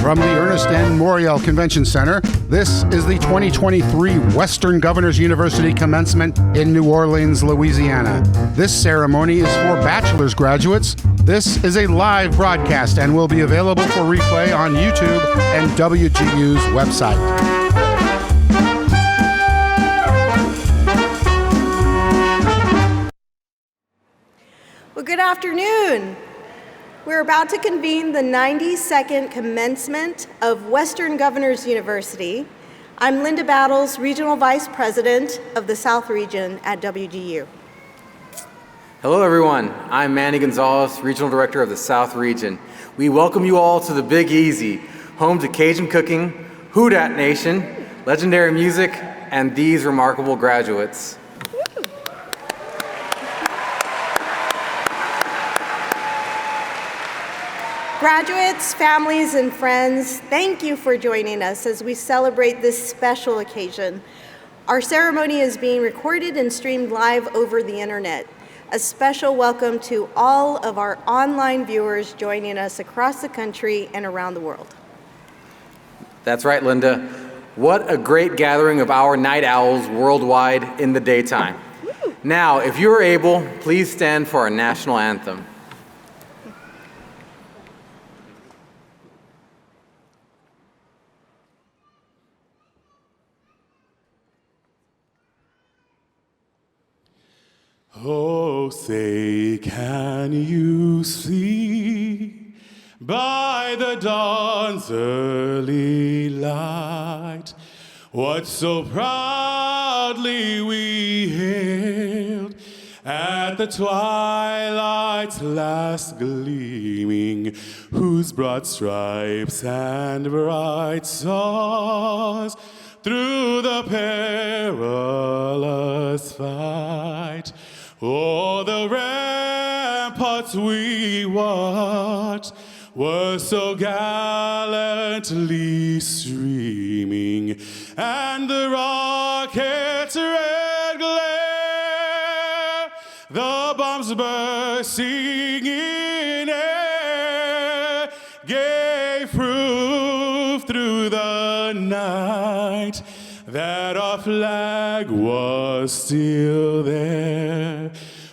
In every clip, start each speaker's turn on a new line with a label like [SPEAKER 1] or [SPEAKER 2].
[SPEAKER 1] From the Ernest N. Morial Convention Center, this is the 2023 Western Governors University Commencement in New Orleans, Louisiana. This ceremony is for bachelor's graduates. This is a live broadcast and will be available for replay on YouTube and WGU's website.
[SPEAKER 2] Well, good afternoon. We're about to convene the 92nd commencement of Western Governors University. I'm Linda Battles, Regional Vice President of the South Region at WGU.
[SPEAKER 3] Hello everyone, I'm Manny Gonzalez, Regional Director of the South Region. We welcome you all to the Big Easy, home to Cajun cooking, Houdat Nation, legendary music, and these remarkable graduates.
[SPEAKER 2] Graduates, families, and friends, thank you for joining us as we celebrate this special occasion. Our ceremony is being recorded and streamed live over the internet. A special welcome to all of our online viewers joining us across the country and around the world.
[SPEAKER 3] That's right, Linda. What a great gathering of our night owls worldwide in the daytime. Now, if you are able, please stand for our national anthem.
[SPEAKER 4] Oh, say, can you see by the dawn's early light what so proudly we hailed at the twilight's last gleaming, whose broad stripes and bright stars through the perilous fight o'er the ramparts we watched were so gallantly streaming, and the rocket's red glare, the bombs bursting in air, gave proof through the night that our flag was still there.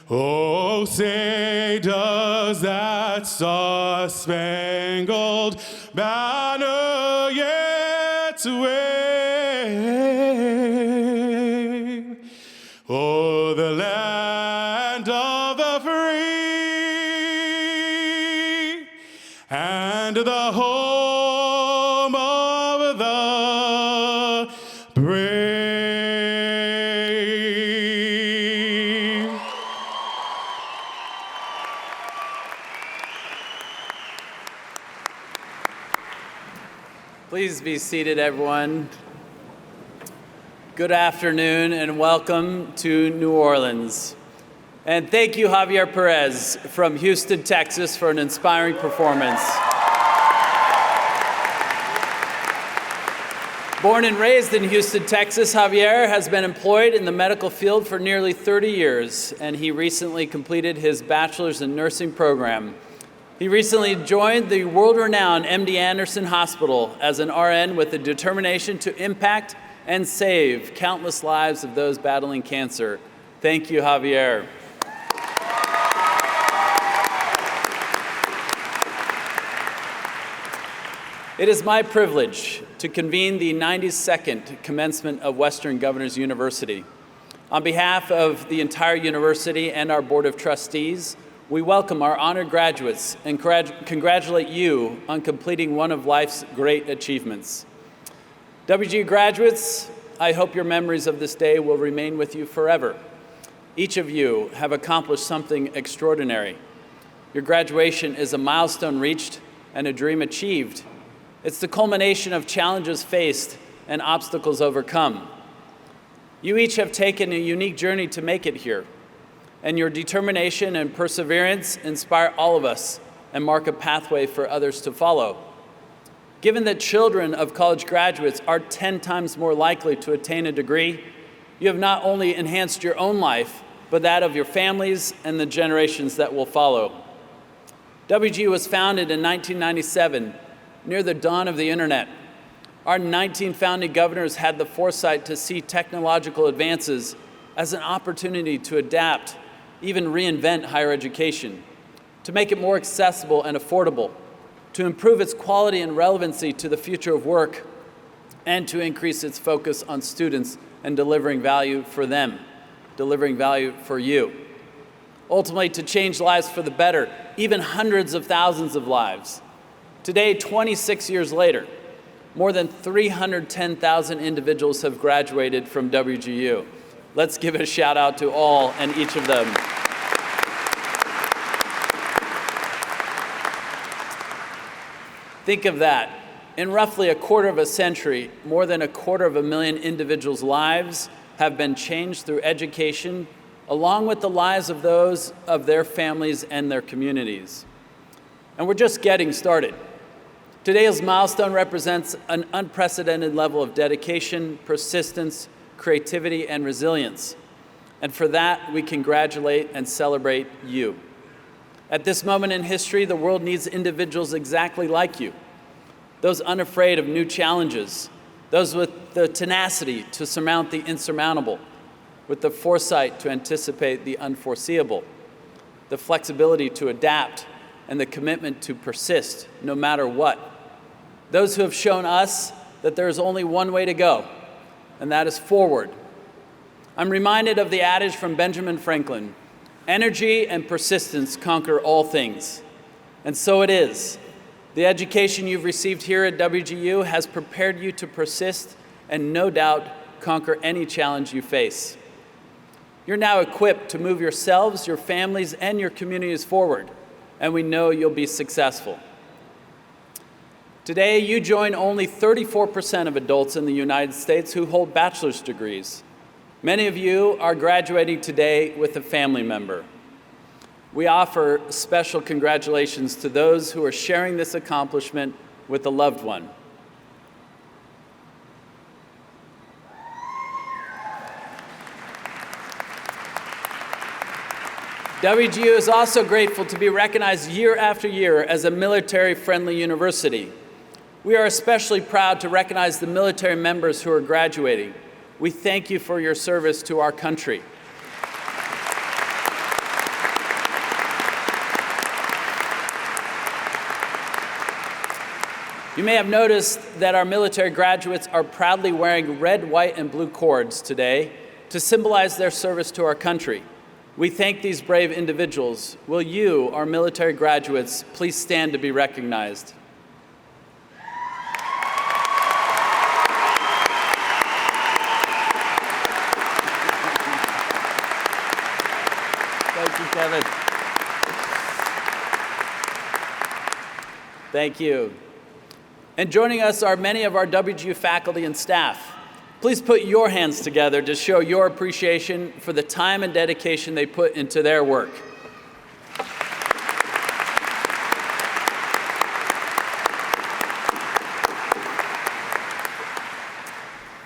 [SPEAKER 4] Oh, say, does that star-spangled banner yet wave o'er the land of the free and the home of the brave?
[SPEAKER 5] Please be seated, everyone. Good afternoon and welcome to New Orleans. And thank you, Javier Perez from Houston, Texas, for an inspiring performance. Born and raised in Houston, Texas, Javier has been employed in the medical field for nearly 30 years, and he recently completed his bachelor's in nursing program. He recently joined the world-renowned MD Anderson Hospital as an RN with a determination to impact and save countless lives of those battling cancer. Thank you, Javier. It is my privilege to convene the 92nd commencement of Western Governors University. On behalf of the entire university and our Board of Trustees, we welcome our honored graduates and congratulate you on completing one of life's great achievements. WGU graduates, I hope your memories of this day will remain with you forever. Each of you have accomplished something extraordinary. Your graduation is a milestone reached and a dream achieved. It's the culmination of challenges faced and obstacles overcome. You each have taken a unique journey to make it here, and your determination and perseverance inspire all of us and mark a pathway for others to follow. Given that children of college graduates are 10 times more likely to attain a degree, you have not only enhanced your own life, but that of your families and the generations that will follow. WGU was founded in 1997 near the dawn of the internet. Our 19 founding governors had the foresight to see technological advances as an opportunity to adapt, even reinvent higher education, to make it more accessible and affordable, to improve its quality and relevancy to the future of work, and to increase its focus on students and delivering value for them, delivering value for you. Ultimately, to change lives for the better, even hundreds of thousands of lives. Today, 26 years later, more than 310,000 individuals have graduated from WGU. Let's give a shout out to all and each of them. Think of that. In roughly a quarter of a century, more than 250,000 individuals' lives have been changed through education, along with the lives of those of their families and their communities. And we're just getting started. Today's milestone represents an unprecedented level of dedication, persistence, creativity, and resilience. And for that, we congratulate and celebrate you. At this moment in history, the world needs individuals exactly like you. Those unafraid of new challenges, those with the tenacity to surmount the insurmountable, with the foresight to anticipate the unforeseeable, the flexibility to adapt, and the commitment to persist no matter what. Those who have shown us that there is only one way to go, and that is forward. I'm reminded of the adage from Benjamin Franklin, energy and persistence conquer all things. And so it is. The education you've received here at WGU has prepared you to persist and no doubt conquer any challenge you face. You're now equipped to move yourselves, your families, and your communities forward, and we know you'll be successful. Today, you join only 34% of adults in the United States who hold bachelor's degrees. Many of you are graduating today with a family member. We offer special congratulations to those who are sharing this accomplishment with a loved one. WGU is also grateful to be recognized year after year as a military-friendly university. We are especially proud to recognize the military members who are graduating. We thank you for your service to our country. You may have noticed that our military graduates are proudly wearing red, white, and blue cords today to symbolize their service to our country. We thank these brave individuals. Will you, our military graduates, please stand to be recognized? Thank you, Kevin. Thank you. And joining us are many of our WGU faculty and staff. Please put your hands together to show your appreciation for the time and dedication they put into their work.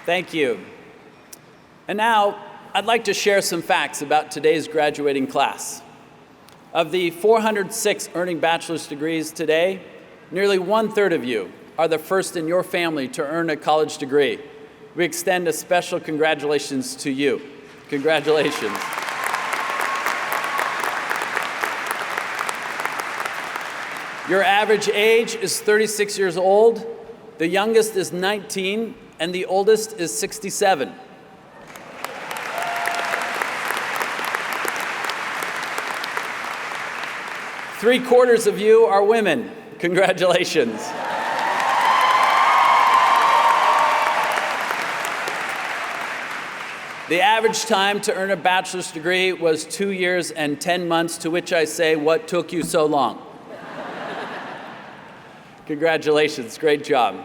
[SPEAKER 5] Thank you. And now, I'd like to share some facts about today's graduating class. Of the 406 earning bachelor's degrees today, nearly 1/3 of you are the first in your family to earn a college degree. We extend a special congratulations to you. Congratulations. Your average age is 36 years old, the youngest is 19, and the oldest is 67. Three-quarters of you are women. Congratulations. The average time to earn a bachelor's degree was 2 years and 10 months, to which I say, what took you so long? Congratulations, great job.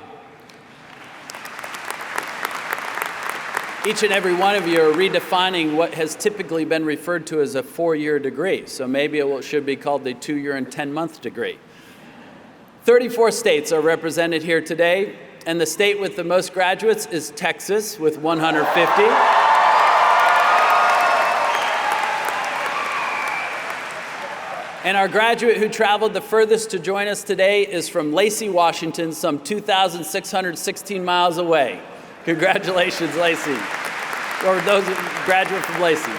[SPEAKER 5] Each and every one of you are redefining what has typically been referred to as a 4-year degree, so maybe it should be called the 2-year and 10-month degree. 34 states are represented here today, and the state with the most graduates is Texas with 150. And our graduate who traveled the furthest to join us today is from Lacey, Washington, some 2,616 miles away. Congratulations, Lacey. Or those graduate from Lacey.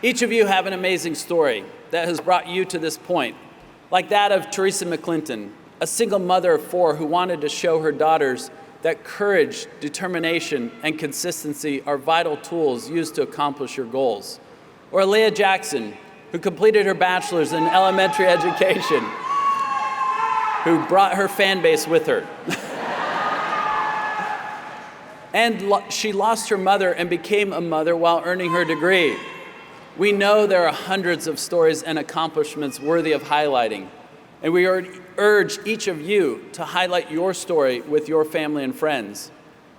[SPEAKER 5] Each of you have an amazing story that has brought you to this point, like that of Teresa McClinton, a single mother of 4 who wanted to show her daughters that courage, determination, and consistency are vital tools used to accomplish your goals. Or Leah Jackson, who completed her bachelor's in elementary education, who brought her fan base with her. And she lost her mother and became a mother while earning her degree. We know there are hundreds of stories and accomplishments worthy of highlighting, and we urge each of you to highlight your story with your family and friends.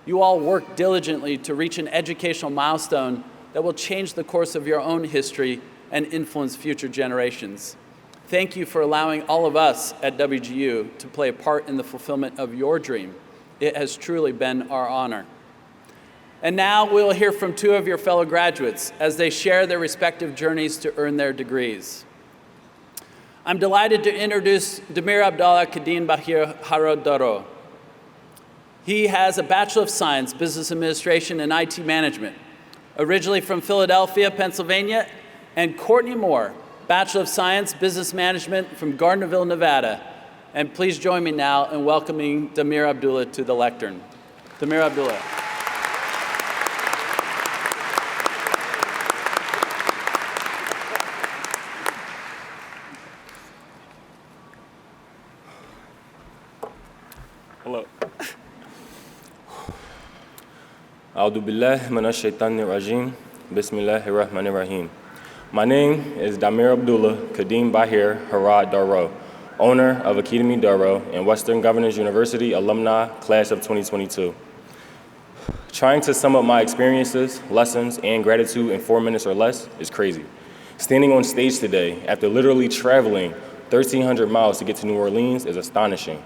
[SPEAKER 5] You all work diligently to reach an educational milestone that will change the course of your own history and influence future generations. Thank you for allowing all of us at WGU to play a part in the fulfillment of your dream. It has truly been our honor. And now we'll hear from 2 of your fellow graduates as they share their respective journeys to earn their degrees. I'm delighted to introduce Damir Abdallah Kadeen Bahir Harodoro. He has a Bachelor of Science, Business Administration, and IT Management. Originally from Philadelphia, Pennsylvania, and Courtney Moore, Bachelor of Science, Business Management from Gardnerville, Nevada. And please join me now in welcoming Damir Abdullah to the lectern. Damir Abdullah.
[SPEAKER 6] Hello. A'udhu billahi minash shaitanir rajim. Bismillahir rahmanir rahim. My name is Damir Abdullah Kadeen Bahir Harad Daro, owner of Academy Daro and Western Governors University alumni class of 2022. Trying to sum up my experiences, lessons, and gratitude in 4 minutes or less is crazy. Standing on stage today after literally traveling 1,300 miles to get to New Orleans is astonishing.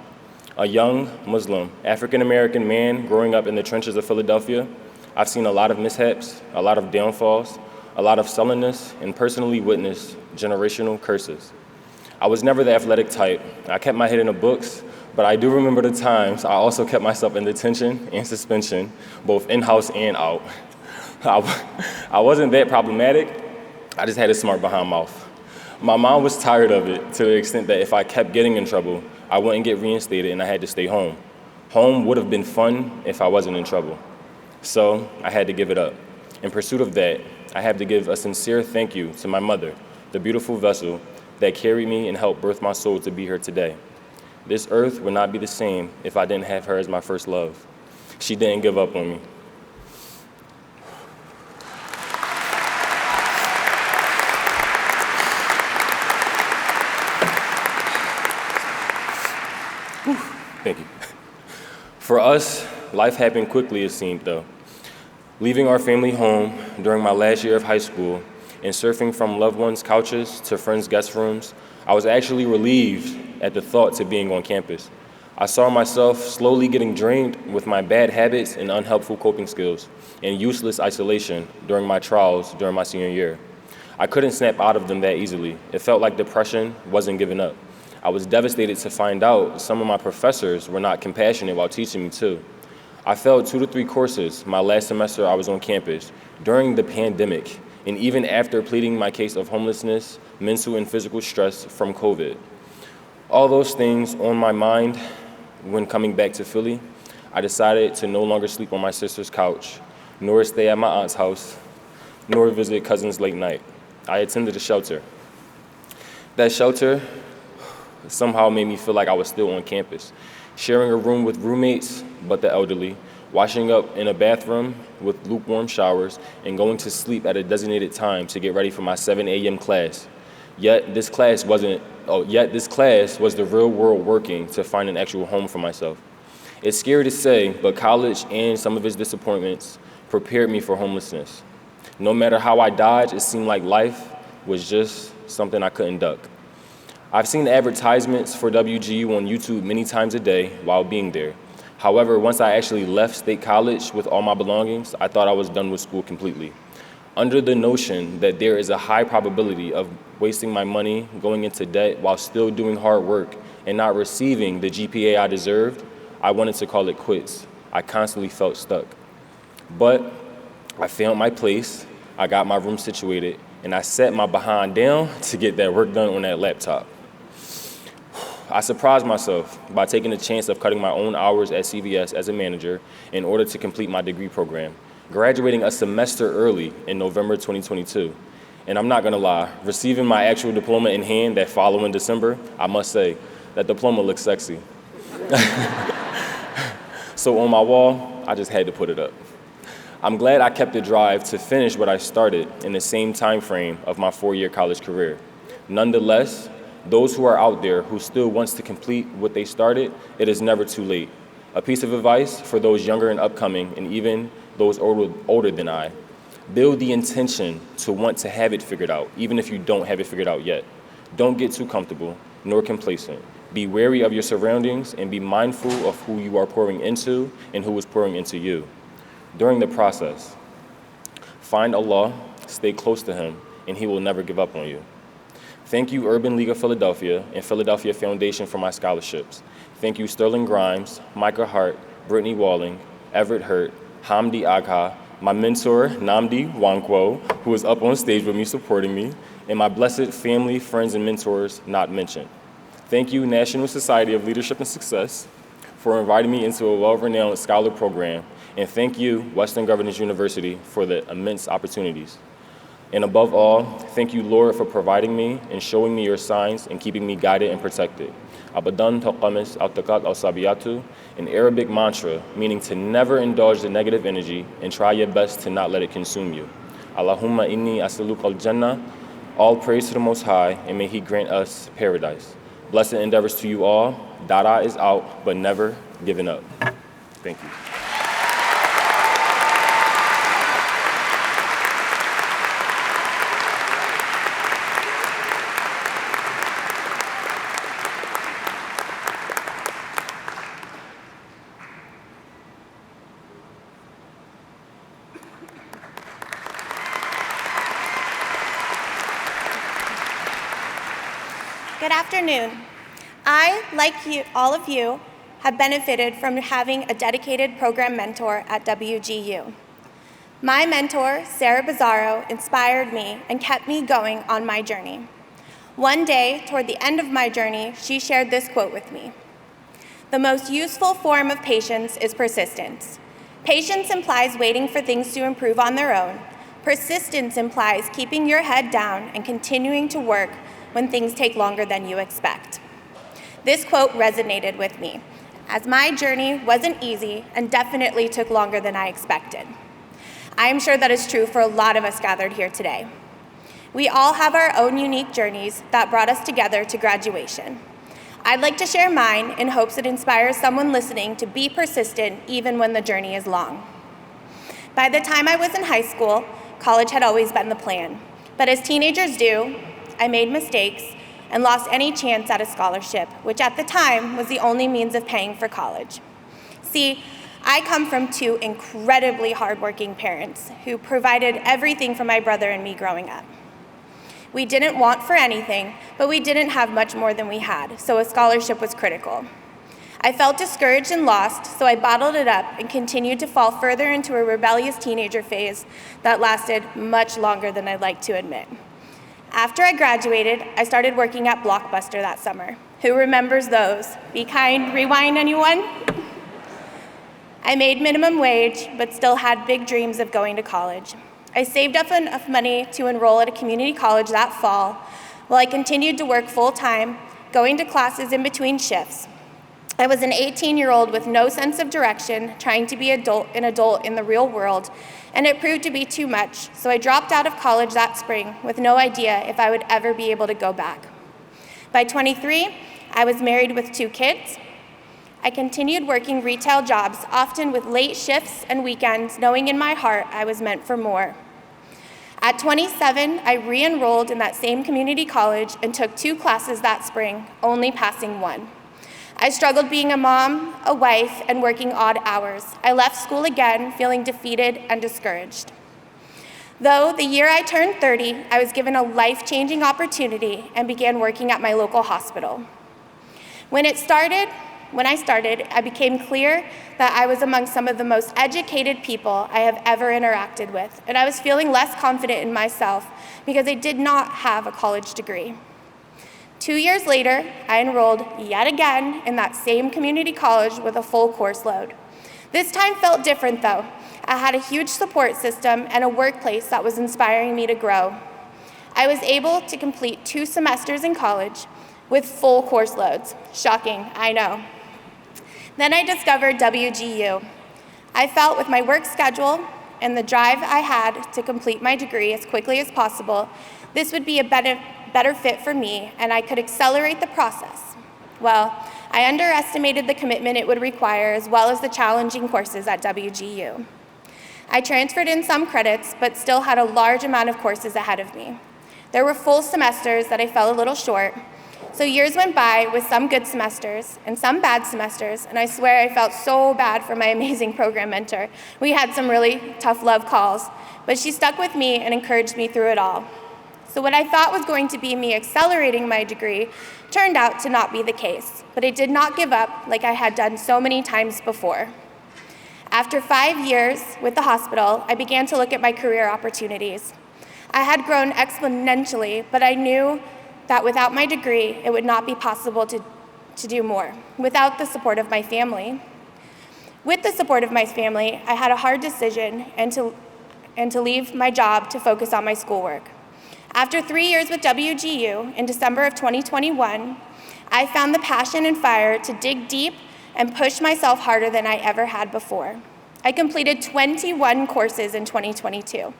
[SPEAKER 6] A young Muslim, African-American man growing up in the trenches of Philadelphia, I've seen a lot of mishaps, a lot of downfalls, a lot of sullenness, and personally witnessed generational curses. I was never the athletic type. I kept my head in the books, but I do remember the times I also kept myself in detention and suspension, both in-house and out. I wasn't that problematic. I just had a smart behind mouth. My mom was tired of it to the extent that if I kept getting in trouble, I wouldn't get reinstated and I had to stay home. Home would have been fun if I wasn't in trouble. So I had to give it up. In pursuit of that, I have to give a sincere thank you to my mother, the beautiful vessel that carried me and helped birth my soul to be here today. This earth would not be the same if I didn't have her as my first love. She didn't give up on me. Thank you. For us, life happened quickly, it seemed, though. Leaving our family home during my last year of high school and surfing from loved ones' couches to friends' guest rooms, I was actually relieved at the thought to being on campus. I saw myself slowly getting drained with my bad habits and unhelpful coping skills and useless isolation during my trials during my senior year. I couldn't snap out of them that easily. It felt like depression wasn't giving up. I was devastated to find out some of my professors were not compassionate while teaching me too. I failed 2 to 3 courses my last semester I was on campus during the pandemic, and even after pleading my case of homelessness, mental and physical stress from COVID. All those things on my mind when coming back to Philly, I decided to no longer sleep on my sister's couch, nor stay at my aunt's house, nor visit cousins late night. I attended a shelter. That shelter somehow made me feel like I was still on campus, sharing a room with roommates, but the elderly, washing up in a bathroom with lukewarm showers, and going to sleep at a designated time to get ready for my 7 a.m. class. Yet this class was the real world working to find an actual home for myself. It's scary to say, but college and some of its disappointments prepared me for homelessness. No matter how I dodged, it seemed like life was just something I couldn't duck. I've seen advertisements for WGU on YouTube many times a day while being there. However, once I actually left State College with all my belongings, I thought I was done with school completely. under the notion that there is a high probability of wasting my money, going into debt while still doing hard work and not receiving the GPA I deserved, I wanted to call it quits. I constantly felt stuck. But I found my place, I got my room situated, and I set my behind down to get that work done on that laptop. I surprised myself by taking the chance of cutting my own hours at CVS as a manager in order to complete my degree program, graduating a semester early in November 2022. And I'm not gonna lie, receiving my actual diploma in hand that following December, I must say, that diploma looks sexy. So on my wall, I just had to put it up. I'm glad I kept the drive to finish what I started in the same time frame of my 4-year college career. Nonetheless, those who are out there who still wants to complete what they started, it is never too late. A piece of advice for those younger and upcoming, and even those older than I, build the intention to want to have it figured out, even if you don't have it figured out yet. Don't get too comfortable, nor complacent. Be wary of your surroundings and be mindful of who you are pouring into and who is pouring into you. During the process, find Allah, stay close to Him, and He will never give up on you. Thank you, Urban League of Philadelphia and Philadelphia Foundation for my scholarships. Thank you, Sterling Grimes, Micah Hart, Brittany Walling, Everett Hurt, Hamdi Agha, my mentor, Namdi Wankwo, who is up on stage with me supporting me, and my blessed family, friends, and mentors not mentioned. Thank you, National Society of Leadership and Success, for inviting me into a well-renowned scholar program, and thank you, Western Governors University, for the immense opportunities. And above all, thank you, Lord, for providing me and showing me your signs and keeping me guided and protected. Abadan taqamis al-takat al-sabiyatu, an Arabic mantra meaning to never indulge the negative energy and try your best to not let it consume you. Allahumma inni as'aluka al-jannah, all praise to the Most High, and may He grant us paradise. Blessed endeavors to you all. Dada is out, but never giving up. Thank you.
[SPEAKER 7] Good afternoon. I, like you, all of you, have benefited from having a dedicated program mentor at WGU. My mentor, Sarah Bizzaro, inspired me and kept me going on my journey. One day, toward the end of my journey, she shared this quote with me. "The most useful form of patience is persistence. Patience implies waiting for things to improve on their own. Persistence implies keeping your head down and continuing to work when things take longer than you expect." This quote resonated with me, as my journey wasn't easy and definitely took longer than I expected. I am sure that is true for a lot of us gathered here today. We all have our own unique journeys that brought us together to graduation. I'd like to share mine in hopes it inspires someone listening to be persistent even when the journey is long. By the time I was in high school, college had always been the plan. But as teenagers do, I made mistakes and lost any chance at a scholarship, which at the time was the only means of paying for college. See, I come from two incredibly hardworking parents who provided everything for my brother and me growing up. We didn't want for anything, but we didn't have much more than we had, so a scholarship was critical. I felt discouraged and lost, so I bottled it up and continued to fall further into a rebellious teenager phase that lasted much longer than I'd like to admit. After I graduated, I started working at Blockbuster that summer. Who remembers those? Be kind, rewind, anyone? I made minimum wage, but still had big dreams of going to college. I saved up enough money to enroll at a community college that fall, while I continued to work full-time, going to classes in between shifts. I was an 18-year-old with no sense of direction, trying to be an adult in the real world, and it proved to be too much, so I dropped out of college that spring with no idea if I would ever be able to go back. By 23, I was married with 2 kids. I continued working retail jobs, often with late shifts and weekends, knowing in my heart I was meant for more. At 27, I re-enrolled in that same community college and took 2 classes that spring, only passing 1. I struggled being a mom, a wife, and working odd hours. I left school again, feeling defeated and discouraged. Though the year I turned 30, I was given a life-changing opportunity and began working at my local hospital. When I started, I became clear that I was among some of the most educated people I have ever interacted with, and I was feeling less confident in myself because I did not have a college degree. 2 years later, I enrolled yet again in that same community college with a full course load. This time felt different though. I had a huge support system and a workplace that was inspiring me to grow. I was able to complete 2 semesters in college with full course loads. Shocking, I know. Then I discovered WGU. I felt with my work schedule and the drive I had to complete my degree as quickly as possible, this would be a better fit for me and I could accelerate the process. Well, I underestimated the commitment it would require as well as the challenging courses at WGU. I transferred in some credits, but still had a large amount of courses ahead of me. There were full semesters that I fell a little short, so years went by with some good semesters and some bad semesters, and I swear I felt so bad for my amazing program mentor. We had some really tough love calls, but she stuck with me and encouraged me through it all. So what I thought was going to be me accelerating my degree turned out to not be the case, but I did not give up like I had done so many times before. After 5 years with the hospital, I began to look at my career opportunities. I had grown exponentially, but I knew that without my degree, it would not be possible to do more, without the support of my family. With the support of my family, I had a hard decision and to leave my job to focus on my schoolwork. After 3 years with WGU, in December of 2021, I found the passion and fire to dig deep and push myself harder than I ever had before. I completed 21 courses in 2022,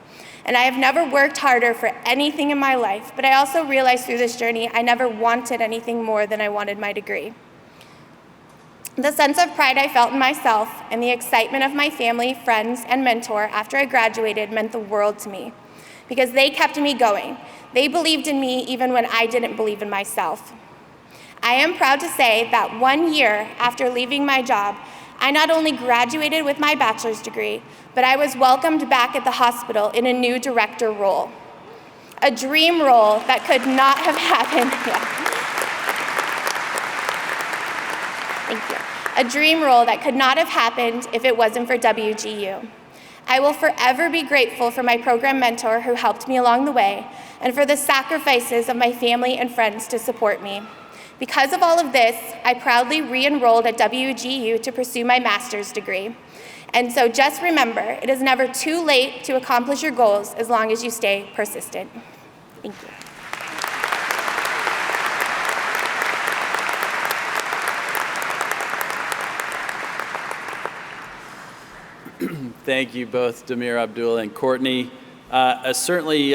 [SPEAKER 7] and I have never worked harder for anything in my life, but I also realized through this journey I never wanted anything more than I wanted my degree. The sense of pride I felt in myself and the excitement of my family, friends, and mentor after I graduated meant the world to me, because they kept me going. They believed in me even when I didn't believe in myself. I am proud to say that 1 year after leaving my job, I not only graduated with my bachelor's degree, but I was welcomed back at the hospital in a new director role. A dream role that could not have happened. Thank you. A dream role that could not have happened if it wasn't for WGU. I will forever be grateful for my program mentor who helped me along the way, and for the sacrifices of my family and friends to support me. Because of all of this, I proudly re-enrolled at WGU to pursue my master's degree. And so just remember, it is never too late to accomplish your goals as long as you stay persistent. Thank you.
[SPEAKER 5] Thank you both, Damir Abdul and Courtney. I certainly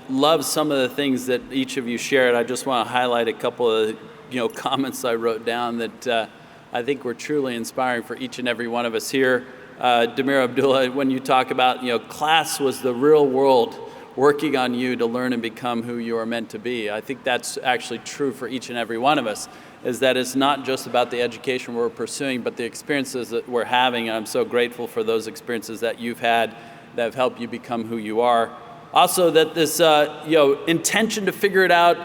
[SPEAKER 5] love some of the things that each of you shared. I just want to highlight a couple of comments I wrote down that I think were truly inspiring for each and every one of us here. Damir Abdul, when you talk about class was the real world working on you to learn and become who you are meant to be. I think that's actually true for each and every one of us, is that it's not just about the education we're pursuing, but the experiences that we're having. And I'm so grateful for those experiences that you've had that have helped you become who you are. Also, that this intention to figure it out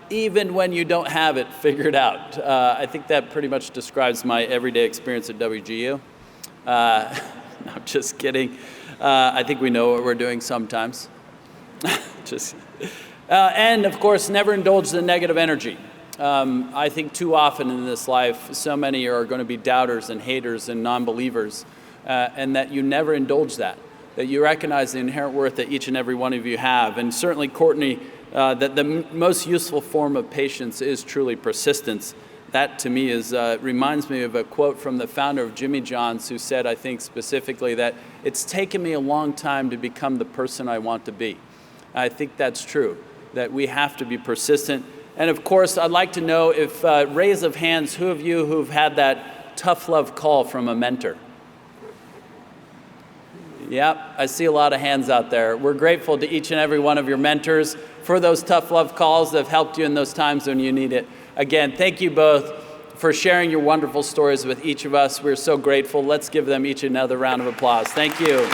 [SPEAKER 5] even when you don't have it figured out. I think that pretty much describes my everyday experience at WGU. No, I'm just kidding. I think we know what we're doing sometimes. And of course, never indulge the negative energy. I think too often in this life, so many are going to be doubters and haters and non-believers, and that you never indulge that you recognize the inherent worth that each and every one of you have. And certainly, Courtney, that the most useful form of patience is truly persistence. That to me reminds me of a quote from the founder of Jimmy John's, who said, I think specifically, that it's taken me a long time to become the person I want to be. I think that's true, that we have to be persistent. And of course, I'd like to know if, raise of hands, who of you who've had that tough love call from a mentor? Yep, I see a lot of hands out there. We're grateful to each and every one of your mentors for those tough love calls that have helped you in those times when you need it. Again, thank you both for sharing your wonderful stories with each of us. We're so grateful. Let's give them each another round of applause. Thank you.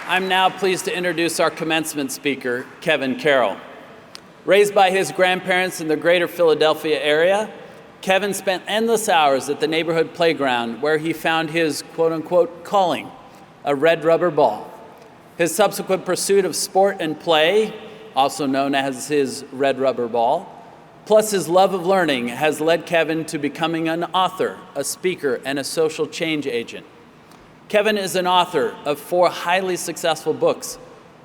[SPEAKER 5] I'm now pleased to introduce our commencement speaker, Kevin Carroll. Raised by his grandparents in the greater Philadelphia area, Kevin spent endless hours at the neighborhood playground where he found his quote-unquote calling, a red rubber ball. His subsequent pursuit of sport and play, also known as his red rubber ball, plus his love of learning has led Kevin to becoming an author, a speaker, and a social change agent. Kevin is an author of 4 highly successful books.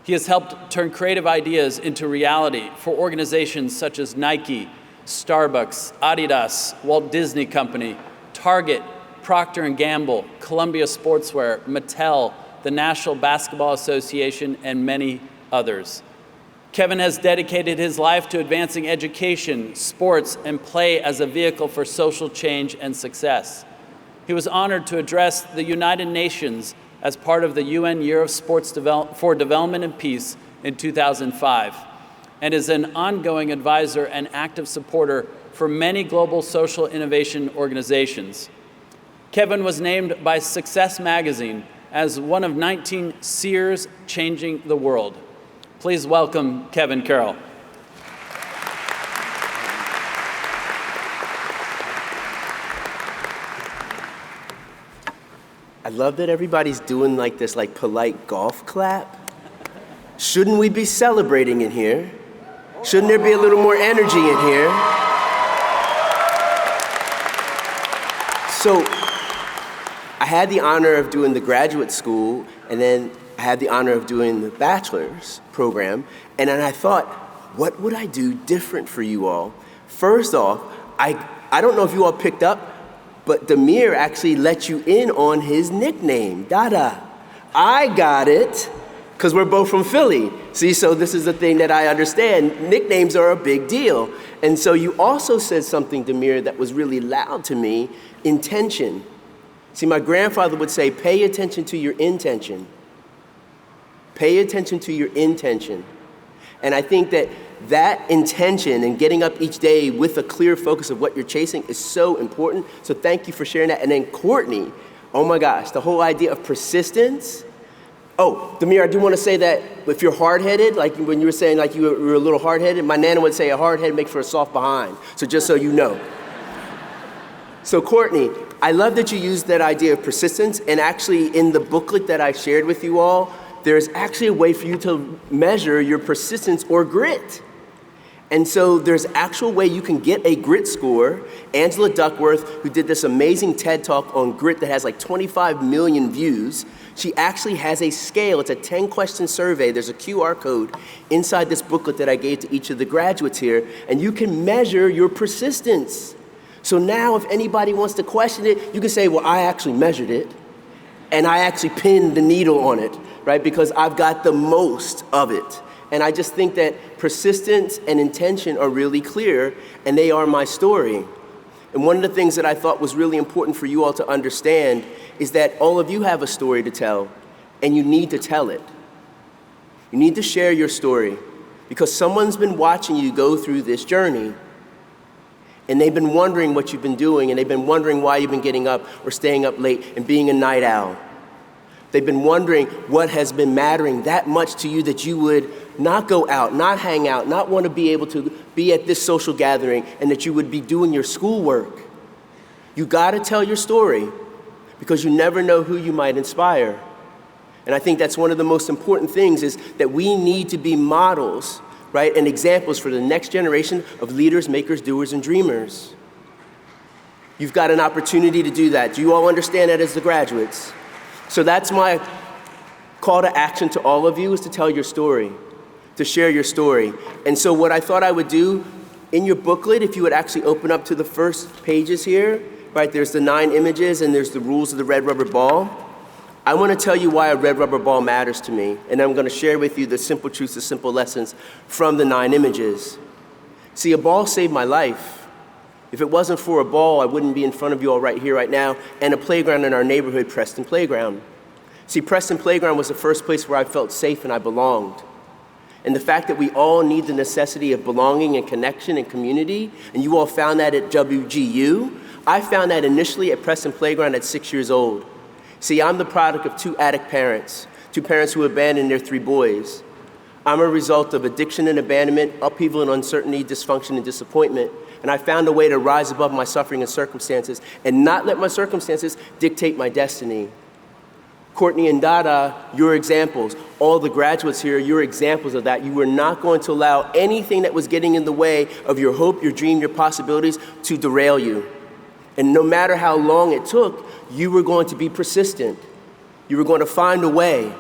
[SPEAKER 5] He has helped turn creative ideas into reality for organizations such as Nike, Starbucks, Adidas, Walt Disney Company, Target, Procter & Gamble, Columbia Sportswear, Mattel, the National Basketball Association, and many others. Kevin has dedicated his life to advancing education, sports, and play as a vehicle for social change and success. He was honored to address the United Nations as part of the UN Year of Sports for Development and Peace in 2005, and is an ongoing advisor and active supporter for many global social innovation organizations. Kevin was named by Success Magazine as one of 19 seers changing the world. Please welcome Kevin Carroll.
[SPEAKER 8] I love that everybody's doing like this polite golf clap. Shouldn't we be celebrating in here? Shouldn't there be a little more energy in here? So I had the honor of doing the graduate school, and then I had the honor of doing the bachelor's program, and then I thought, what would I do different for you all? First off, I don't know if you all picked up, but Demir actually let you in on his nickname, Dada. I got it, because we're both from Philly. See, so this is the thing that I understand. Nicknames are a big deal. And so you also said something, Demir, that was really loud to me, intention. See, my grandfather would say, pay attention to your intention. Pay attention to your intention. And I think that intention and getting up each day with a clear focus of what you're chasing is so important. So thank you for sharing that. And then Courtney, oh my gosh, the whole idea of persistence. Oh, Demir, I do want to say that if you're hard-headed, like when you were saying like you were a little hard-headed, my nana would say a hard head makes for a soft behind. So just so you know. So Courtney, I love that you used that idea of persistence. And actually in the booklet that I shared with you all, there's actually a way for you to measure your persistence or grit. And so there's actual way you can get a grit score. Angela Duckworth, who did this amazing TED Talk on grit that has like 25 million views, she actually has a scale. It's a 10-question survey. There's a QR code inside this booklet that I gave to each of the graduates here, and you can measure your persistence. So now if anybody wants to question it, you can say, well, I actually measured it, and I actually pinned the needle on it, right? Because I've got the most of it. And I just think that persistence and intention are really clear, and they are my story. And one of the things that I thought was really important for you all to understand is that all of you have a story to tell, and you need to tell it. You need to share your story, because someone's been watching you go through this journey, and they've been wondering what you've been doing, and they've been wondering why you've been getting up or staying up late and being a night owl. They've been wondering what has been mattering that much to you that you would not go out, not hang out, not want to be able to be at this social gathering, and that you would be doing your schoolwork. You got to tell your story, because you never know who you might inspire. And I think that's one of the most important things, is that we need to be models, right, and examples for the next generation of leaders, makers, doers, and dreamers. You've got an opportunity to do that. Do you all understand that as the graduates? So that's my call to action to all of you, is to tell your story, to share your story. And so what I thought I would do in your booklet, if you would actually open up to the first pages here, right, there's the 9 images and there's the rules of the red rubber ball. I want to tell you why a red rubber ball matters to me, and I'm going to share with you the simple truths, the simple lessons from the 9 images. See, a ball saved my life. If it wasn't for a ball, I wouldn't be in front of you all right here, right now, and a playground in our neighborhood, Preston Playground. See, Preston Playground was the first place where I felt safe and I belonged. And the fact that we all need the necessity of belonging and connection and community, and you all found that at WGU, I found that initially at Preston Playground at 6 years old. See, I'm the product of 2 addict parents. to parents who abandoned their 3 boys. I'm a result of addiction and abandonment, upheaval and uncertainty, dysfunction and disappointment. And I found a way to rise above my suffering and circumstances and not let my circumstances dictate my destiny. Courtney and Dada, your examples. All the graduates here, you're examples of that. You were not going to allow anything that was getting in the way of your hope, your dream, your possibilities to derail you. And no matter how long it took, you were going to be persistent. You were going to find a way.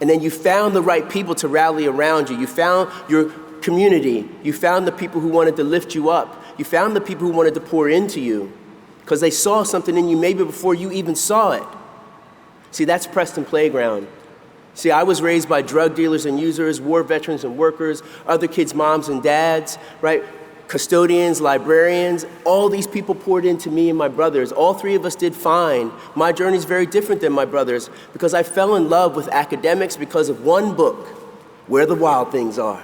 [SPEAKER 8] And then you found the right people to rally around you. You found your community. You found the people who wanted to lift you up. You found the people who wanted to pour into you because they saw something in you maybe before you even saw it. See, that's Preston Playground. See, I was raised by drug dealers and users, war veterans and workers, other kids' moms and dads, right? Custodians, librarians, all these people poured into me and my brothers. All 3 of us did fine. My journey is very different than my brothers because I fell in love with academics because of one book, Where the Wild Things Are.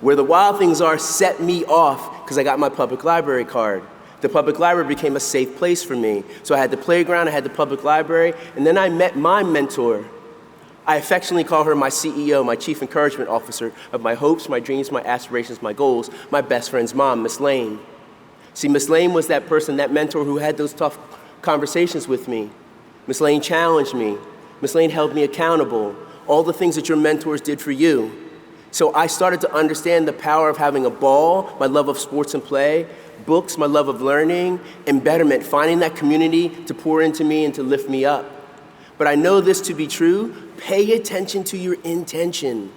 [SPEAKER 8] Where the Wild Things Are set me off because I got my public library card. The public library became a safe place for me. So I had the playground, I had the public library, and then I met my mentor. I affectionately call her my CEO, my chief encouragement officer of my hopes, my dreams, my aspirations, my goals, my best friend's mom, Miss Lane. See, Miss Lane was that person, that mentor who had those tough conversations with me. Miss Lane challenged me. Miss Lane held me accountable. All the things that your mentors did for you. So I started to understand the power of having a ball, my love of sports and play, books, my love of learning, and betterment, finding that community to pour into me and to lift me up. But I know this to be true, pay attention to your intention.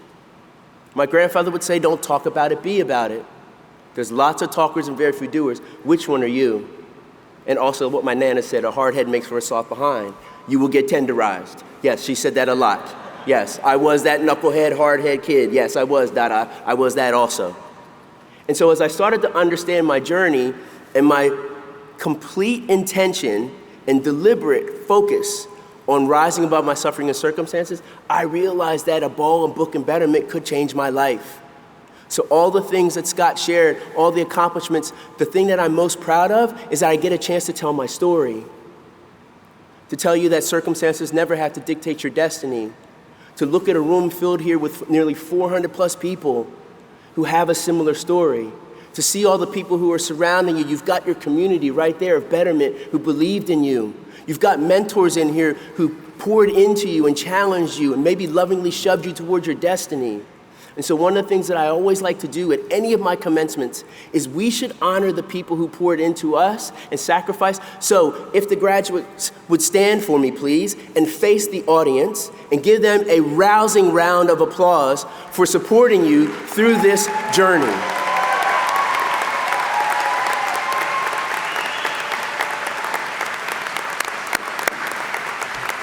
[SPEAKER 8] My grandfather would say, don't talk about it, be about it. There's lots of talkers and very few doers. Which one are you? And also what my Nana said, a hard head makes for a soft behind. You will get tenderized. Yes, she said that a lot. Yes, I was that knucklehead, hard-head kid. Yes, I was that. I was that also. And so as I started to understand my journey and my complete intention and deliberate focus on rising above my suffering and circumstances, I realized that a ball and book and betterment could change my life. So all the things that Scott shared, all the accomplishments, the thing that I'm most proud of is that I get a chance to tell my story. To tell you that circumstances never have to dictate your destiny. To look at a room filled here with nearly 400 plus people who have a similar story. To see all the people who are surrounding you. You've got your community right there of betterment who believed in you. You've got mentors in here who poured into you and challenged you and maybe lovingly shoved you towards your destiny. And so one of the things that I always like to do at any of my commencements is we should honor the people who poured into us and sacrificed. So if the graduates would stand for me, please, and face the audience and give them a rousing round of applause for supporting you through this journey.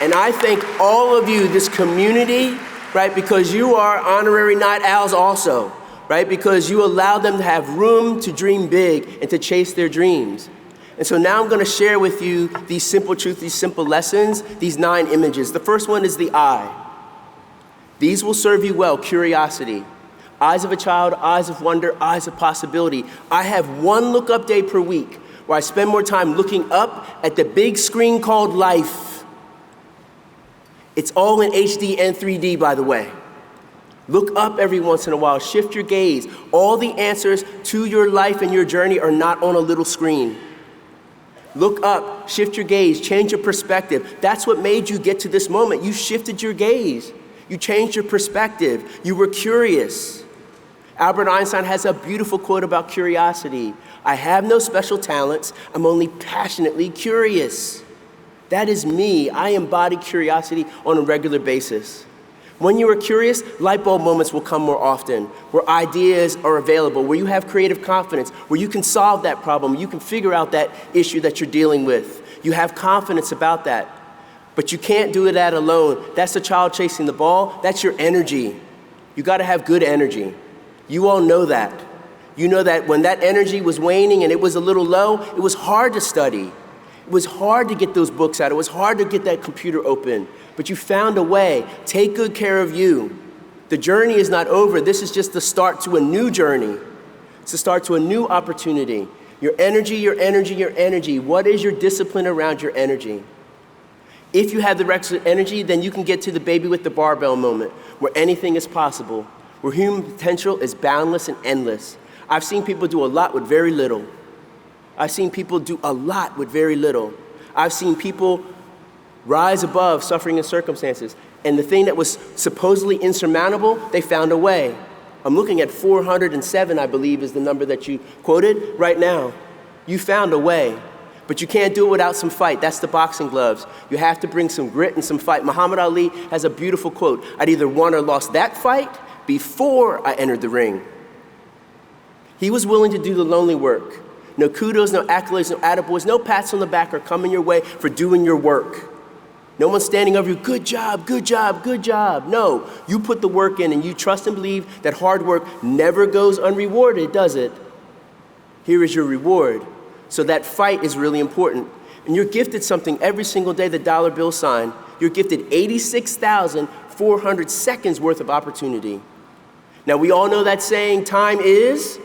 [SPEAKER 8] And I thank all of you, this community, right, because you are honorary night owls also, right, because you allow them to have room to dream big and to chase their dreams. And so now I'm going to share with you these simple truths, these simple lessons, these 9 images. The first one is the eye. These will serve you well, curiosity. Eyes of a child, eyes of wonder, eyes of possibility. I have 1 look-up day per week where I spend more time looking up at the big screen called life. It's all in HD and 3D, by the way. Look up every once in a while, shift your gaze. All the answers to your life and your journey are not on a little screen. Look up, shift your gaze, change your perspective. That's what made you get to this moment. You shifted your gaze. You changed your perspective. You were curious. Albert Einstein has a beautiful quote about curiosity. I have no special talents. I'm only passionately curious. That is me. I embody curiosity on a regular basis. When you are curious, light bulb moments will come more often, where ideas are available, where you have creative confidence, where you can solve that problem, you can figure out that issue that you're dealing with. You have confidence about that. But you can't do that alone. That's the child chasing the ball. That's your energy. You got to have good energy. You all know that. You know that when that energy was waning and it was a little low, it was hard to study. It was hard to get those books out. It was hard to get that computer open. But you found a way. Take good care of you. The journey is not over. This is just the start to a new journey. It's the start to a new opportunity. Your energy, your energy, your energy. What is your discipline around your energy? If you have the requisite energy, then you can get to the baby with the barbell moment, where anything is possible, where human potential is boundless and endless. I've seen people do a lot with very little. I've seen people do a lot with very little. I've seen people rise above suffering and circumstances. And the thing that was supposedly insurmountable, they found a way. I'm looking at 407, I believe, is the number that you quoted right now. You found a way. But you can't do it without some fight. That's the boxing gloves. You have to bring some grit and some fight. Muhammad Ali has a beautiful quote. I'd either won or lost that fight before I entered the ring. He was willing to do the lonely work. No kudos, no accolades, no attaboys, no pats on the back are coming your way for doing your work. No one's standing over you, good job, good job, good job. No, you put the work in and you trust and believe that hard work never goes unrewarded, does it? Here is your reward. So that fight is really important. And you're gifted something every single day, the dollar bill sign. You're gifted 86,400 seconds worth of opportunity. Now, we all know that saying, time is.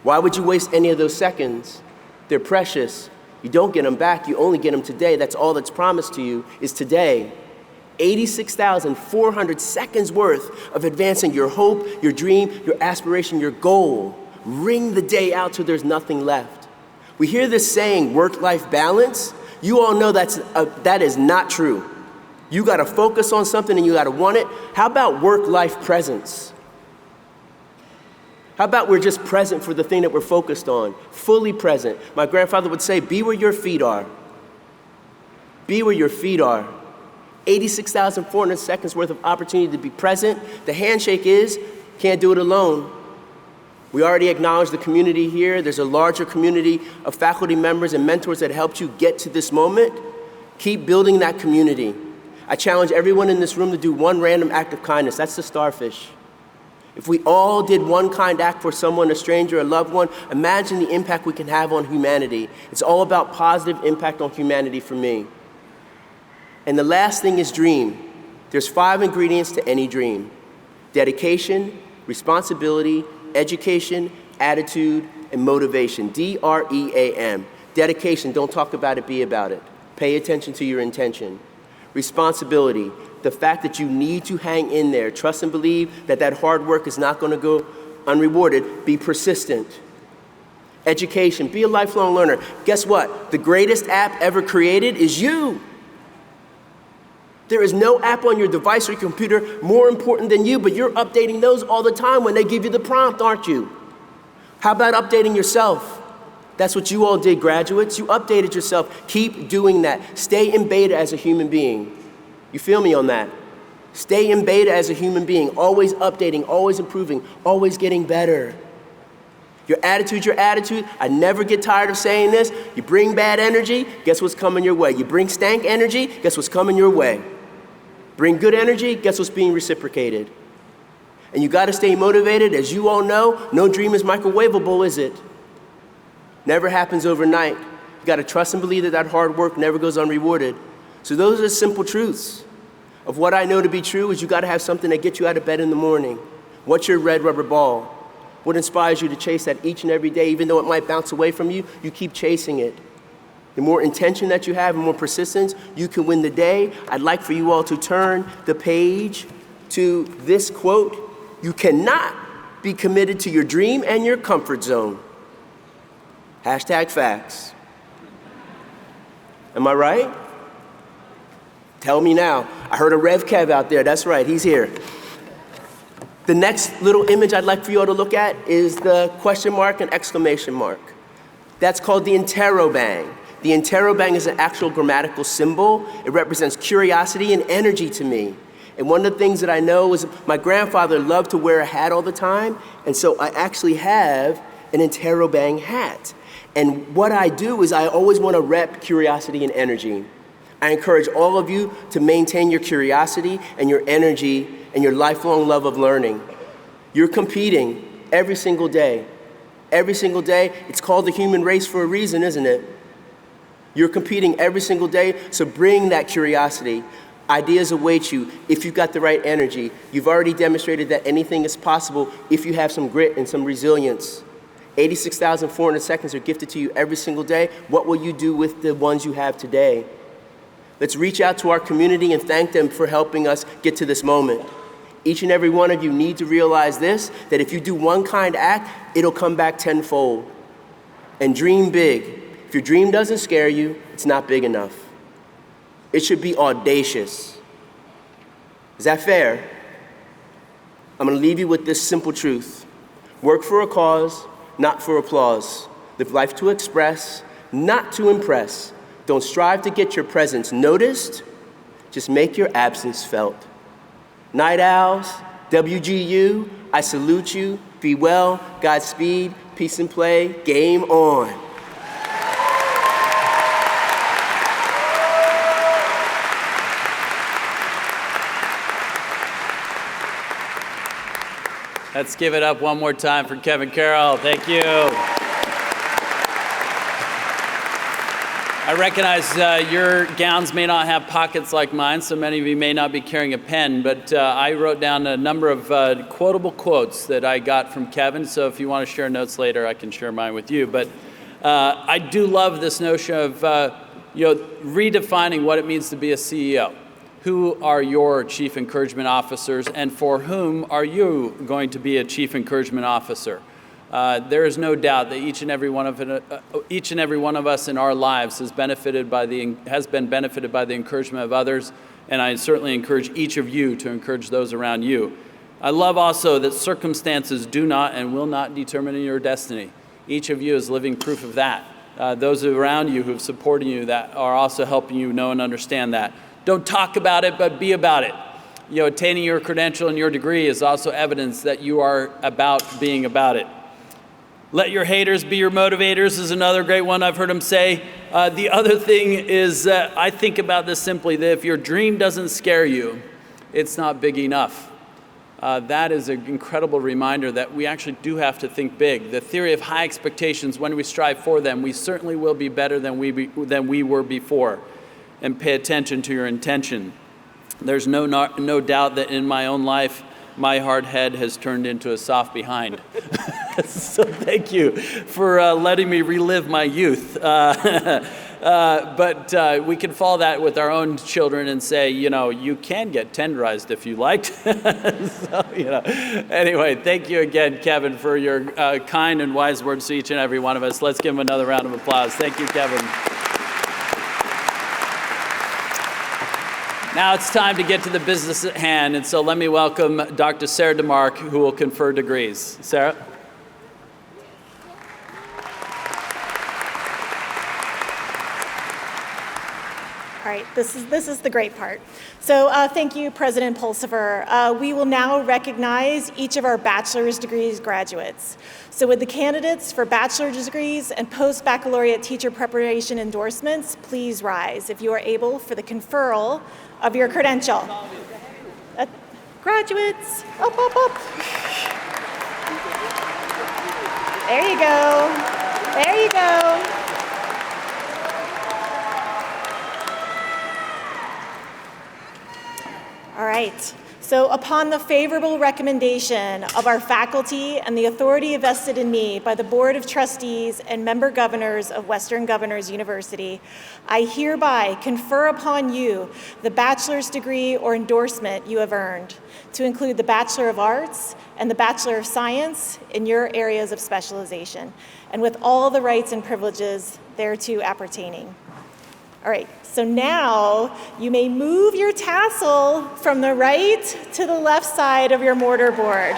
[SPEAKER 8] Why would you waste any of those seconds? They're precious. You don't get them back. You only get them today. That's all that's promised to you is today. 86,400 seconds worth of advancing your hope, your dream, your aspiration, your goal. Ring the day out till there's nothing left. We hear this saying, work-life balance. You all know that is not true. You gotta focus on something and you gotta want it. How about work-life presence? How about we're just present for the thing that we're focused on? Fully present. My grandfather would say, be where your feet are. Be where your feet are. 86,400 seconds worth of opportunity to be present. The handshake is, can't do it alone. We already acknowledge the community here. There's a larger community of faculty members and mentors that helped you get to this moment. Keep building that community. I challenge everyone in this room to do one random act of kindness. That's the starfish. If we all did one kind act for someone, a stranger, a loved one, imagine the impact we can have on humanity. It's all about positive impact on humanity for me. And the last thing is dream. There's 5 ingredients to any dream: dedication, responsibility, education, attitude, and motivation. DREAM. Dedication, don't talk about it, be about it. Pay attention to your intention. Responsibility, the fact that you need to hang in there. Trust and believe that that hard work is not going to go unrewarded. Be persistent. Education, be a lifelong learner. Guess what? The greatest app ever created is you. There is no app on your device or your computer more important than you, but you're updating those all the time when they give you the prompt, aren't you? How about updating yourself? That's what you all did, graduates. You updated yourself. Keep doing that. Stay in beta as a human being. You feel me on that? Stay in beta as a human being, always updating, always improving, always getting better. Your attitude's your attitude. I never get tired of saying this. You bring bad energy, guess what's coming your way? You bring stank energy, guess what's coming your way? Bring good energy, guess what's being reciprocated? And you gotta stay motivated. As you all know, no dream is microwavable, is it? Never happens overnight. You gotta trust and believe that that hard work never goes unrewarded. So those are simple truths of what I know to be true. Is you gotta have something that gets you out of bed in the morning. What's your red rubber ball? What inspires you to chase that each and every day? Even though it might bounce away from you, you keep chasing it. The more intention that you have and more persistence, you can win the day. I'd like for you all to turn the page to this quote: you cannot be committed to your dream and your comfort zone. Hashtag facts. Am I right? Tell me now. I heard a Rev Kev out there. That's right, he's here. The next little image I'd like for you all to look at is the question mark and exclamation mark. That's called the interrobang. The interrobang is an actual grammatical symbol. It represents curiosity and energy to me. And one of the things that I know is my grandfather loved to wear a hat all the time, and so I actually have an interrobang hat. And what I do is I always want to rep curiosity and energy. I encourage all of you to maintain your curiosity and your energy and your lifelong love of learning. You're competing every single day. Every single day. It's called the human race for a reason, isn't it? You're competing every single day, so bring that curiosity. Ideas await you if you've got the right energy. You've already demonstrated that anything is possible if you have some grit and some resilience. 86,400 seconds are gifted to you every single day. What will you do with the ones you have today? Let's reach out to our community and thank them for helping us get to this moment. Each and every one of you need to realize this, that if you do one kind act, it'll come back tenfold. And dream big. If your dream doesn't scare you, it's not big enough. It should be audacious. Is that fair? I'm gonna leave you with this simple truth. Work for a cause, not for applause. Live life to express, not to impress. Don't strive to get your presence noticed, just make your absence felt. Night owls, WGU, I salute you. Be well, Godspeed, peace and play, game on.
[SPEAKER 5] Let's give it up one more time for Kevin Carroll. Thank you. I recognize your gowns may not have pockets like mine, so many of you may not be carrying a pen, but I wrote down a number of quotable quotes that I got from Kevin, so if you want to share notes later, I can share mine with you. But I do love this notion of redefining what it means to be a CEO. Who are your chief encouragement officers, and for whom are you going to be a chief encouragement officer? There is no doubt that each and every one of us in our lives has been benefited by the encouragement of others, and I certainly encourage each of you to encourage those around you. I love also that circumstances do not and will not determine your destiny. Each of you is living proof of that. Those around you who have supported you that are also helping you know and understand that. Don't talk about it, but be about it. Attaining your credential and your degree is also evidence that you are about being about it. Let your haters be your motivators is another great one I've heard him say. The other thing is I think about this simply, that if your dream doesn't scare you, it's not big enough. That is an incredible reminder that we actually do have to think big. The theory of high expectations, when we strive for them, we certainly will be better than we were before. And pay attention to your intention. There's no doubt that in my own life, my hard head has turned into a soft behind. So thank you for letting me relive my youth. But we can follow that with our own children and say, you can get tenderized if you liked. So, Anyway, thank you again, Kevin, for your kind and wise words to each and every one of us. Let's give him another round of applause. Thank you, Kevin. Now it's time to get to the business at hand, and so let me welcome Dr. Sarah DeMark, who will confer degrees. Sarah?
[SPEAKER 9] All right, this is the great part. So thank you, President Pulsifer. We will now recognize each of our bachelor's degrees graduates. So would the candidates for bachelor's degrees and post-baccalaureate teacher preparation endorsements please rise if you are able for the conferral of your credential. Graduates, up, up, up. There you go. There you go. All right, so upon the favorable recommendation of our faculty and the authority vested in me by the Board of Trustees and member governors of Western Governors University, I hereby confer upon you the bachelor's degree or endorsement you have earned, to include the Bachelor of Arts and the Bachelor of Science in your areas of specialization, and with all the rights and privileges thereto appertaining. All right, so now you may move your tassel from the right to the left side of your mortar board.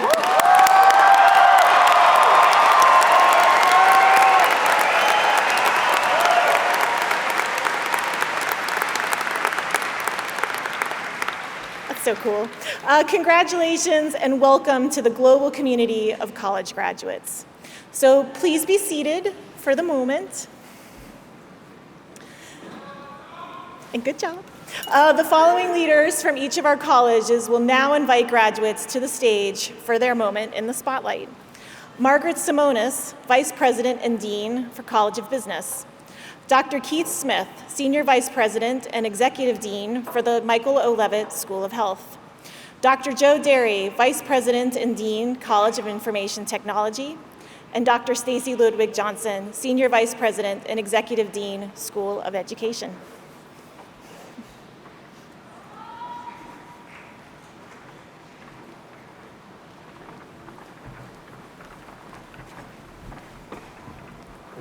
[SPEAKER 9] That's so cool. Congratulations and welcome to the global community of college graduates. So please be seated for the moment. And good job. The following leaders from each of our colleges will now invite graduates to the stage for their moment in the spotlight. Margaret Simonis, Vice President and Dean for College of Business. Dr. Keith Smith, Senior Vice President and Executive Dean for the Michael O. Levitt School of Health. Dr. Joe Derry, Vice President and Dean, College of Information Technology. And Dr. Stacy Ludwig Johnson, Senior Vice President and Executive Dean, School of Education.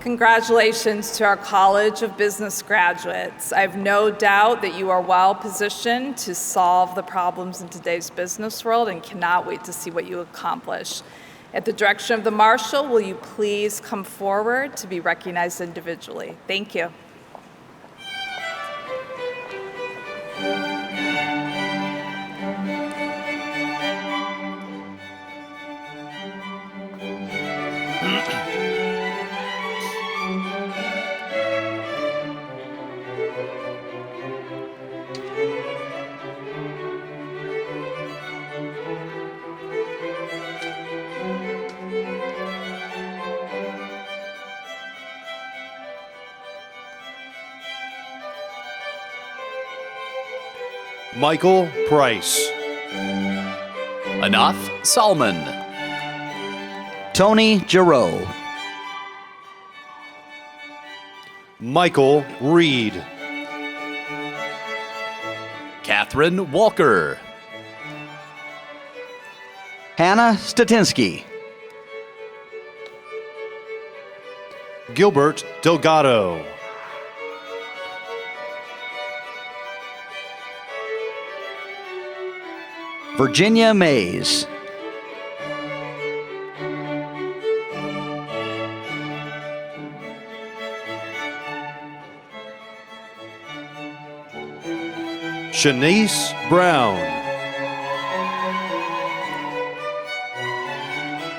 [SPEAKER 10] Congratulations to our College of Business graduates. I have no doubt that you are well positioned to solve the problems in today's business world and cannot wait to see what you accomplish. At the direction of the Marshal, will you please come forward to be recognized individually? Thank you.
[SPEAKER 11] Michael Price.
[SPEAKER 12] Anath Salman.
[SPEAKER 13] Tony Giroux.
[SPEAKER 11] Michael Reed.
[SPEAKER 12] Catherine Walker.
[SPEAKER 13] Hannah Statinsky.
[SPEAKER 11] Gilbert Delgado.
[SPEAKER 13] Virginia Mays.
[SPEAKER 11] Shanice Brown.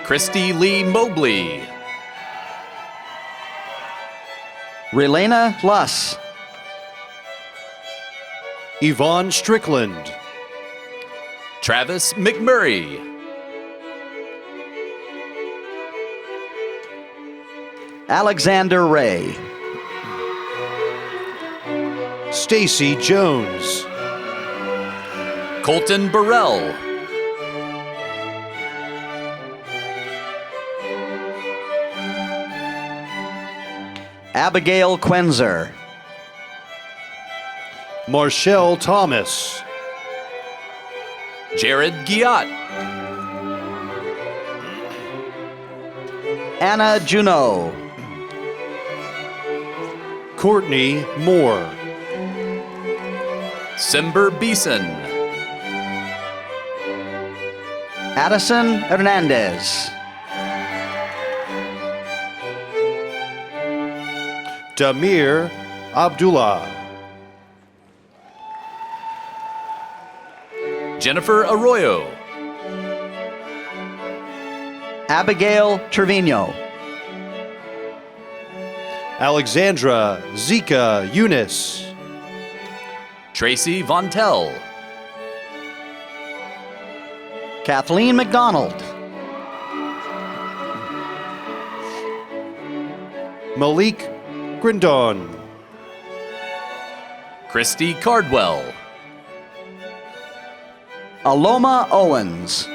[SPEAKER 12] Christy Lee Mobley.
[SPEAKER 13] Relena Luss.
[SPEAKER 11] Yvonne Strickland.
[SPEAKER 12] Travis McMurray.
[SPEAKER 13] Alexander Ray.
[SPEAKER 11] Stacy Jones.
[SPEAKER 12] Colton Burrell.
[SPEAKER 13] Abigail Quenzer.
[SPEAKER 11] Marshall Thomas.
[SPEAKER 12] Jared Giat.
[SPEAKER 13] Anna Junot.
[SPEAKER 11] Courtney Moore.
[SPEAKER 12] Simber Beeson.
[SPEAKER 13] Addison Hernandez.
[SPEAKER 11] Damir Abdullah.
[SPEAKER 12] Jennifer Arroyo.
[SPEAKER 13] Abigail Trevino.
[SPEAKER 11] Alexandra Zika Eunice.
[SPEAKER 12] Tracy Vontel.
[SPEAKER 13] Kathleen McDonald.
[SPEAKER 11] Malik Grindon.
[SPEAKER 12] Christy Cardwell.
[SPEAKER 13] Aloma Owens.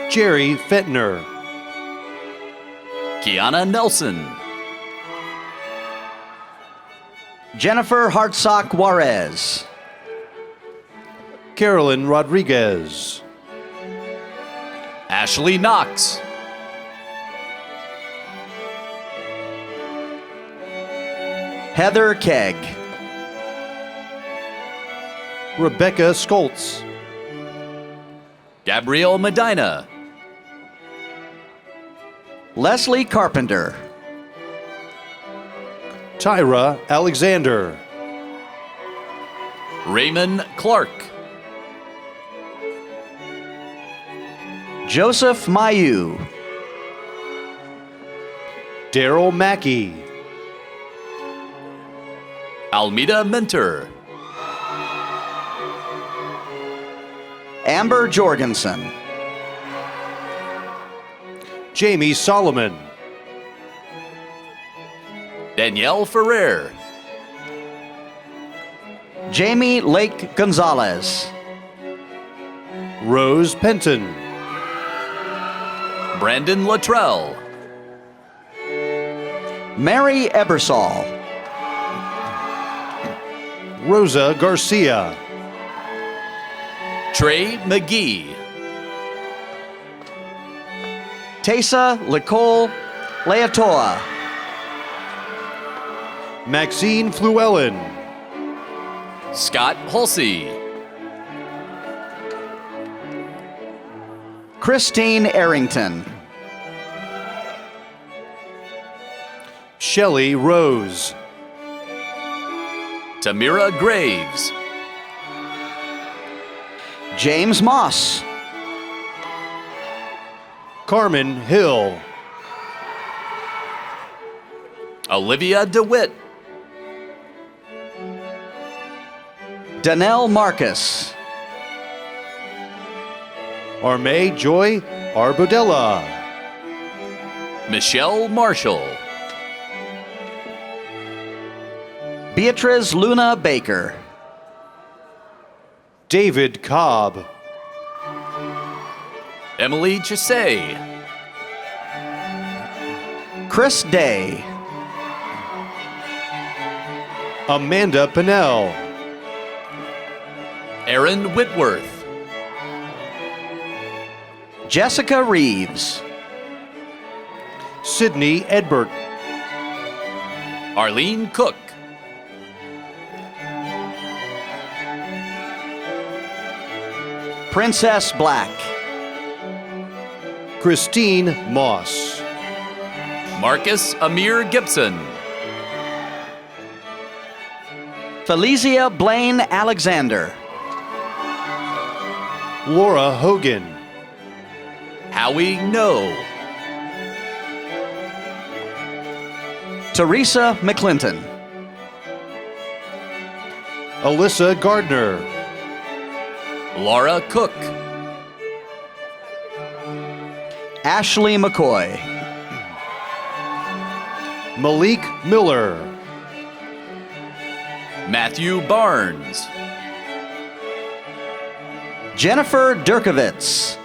[SPEAKER 11] Jerry Fentner.
[SPEAKER 12] Kiana Nelson.
[SPEAKER 13] Jennifer Hartsock Juarez.
[SPEAKER 11] Carolyn Rodriguez.
[SPEAKER 12] Ashley Knox.
[SPEAKER 13] Heather Kegg.
[SPEAKER 11] Rebecca Skoltz.
[SPEAKER 12] Gabrielle Medina.
[SPEAKER 13] Leslie Carpenter.
[SPEAKER 11] Tyra Alexander.
[SPEAKER 12] Raymond Clark.
[SPEAKER 13] Joseph Mayu.
[SPEAKER 11] Daryl Mackey.
[SPEAKER 12] Almeda Mentor.
[SPEAKER 13] Amber Jorgensen.
[SPEAKER 11] Jamie Solomon.
[SPEAKER 12] Danielle Ferrer.
[SPEAKER 13] Jamie Lake Gonzalez.
[SPEAKER 11] Rose Penton.
[SPEAKER 12] Brandon Luttrell.
[SPEAKER 13] Mary Ebersol.
[SPEAKER 11] Rosa Garcia.
[SPEAKER 12] Trey McGee.
[SPEAKER 13] Tessa Nicole Leotoa.
[SPEAKER 11] Maxine Fluellen.
[SPEAKER 12] Scott Hulsey.
[SPEAKER 13] Christine Arrington.
[SPEAKER 11] Shelley Rose.
[SPEAKER 12] Tamira Graves.
[SPEAKER 13] James Moss.
[SPEAKER 11] Carmen Hill.
[SPEAKER 12] Olivia DeWitt.
[SPEAKER 13] Danelle Marcus.
[SPEAKER 11] Arme Joy Arbodella.
[SPEAKER 12] Michelle Marshall.
[SPEAKER 13] Beatrice Luna Baker.
[SPEAKER 11] David Cobb.
[SPEAKER 12] Emily Chisay.
[SPEAKER 13] Chris Day.
[SPEAKER 11] Amanda Pinnell.
[SPEAKER 12] Aaron Whitworth.
[SPEAKER 13] Jessica Reeves.
[SPEAKER 11] Sydney Edbert.
[SPEAKER 12] Arlene Cook.
[SPEAKER 13] Princess Black.
[SPEAKER 11] Christine Moss.
[SPEAKER 12] Marcus Amir Gibson.
[SPEAKER 13] Felicia Blaine Alexander.
[SPEAKER 11] Laura Hogan.
[SPEAKER 12] Howie No.
[SPEAKER 13] Teresa McClinton.
[SPEAKER 11] Alyssa Gardner.
[SPEAKER 12] Laura Cook.
[SPEAKER 13] Ashley McCoy.
[SPEAKER 11] Malik Miller.
[SPEAKER 12] Matthew Barnes.
[SPEAKER 13] Jennifer Durkovitz.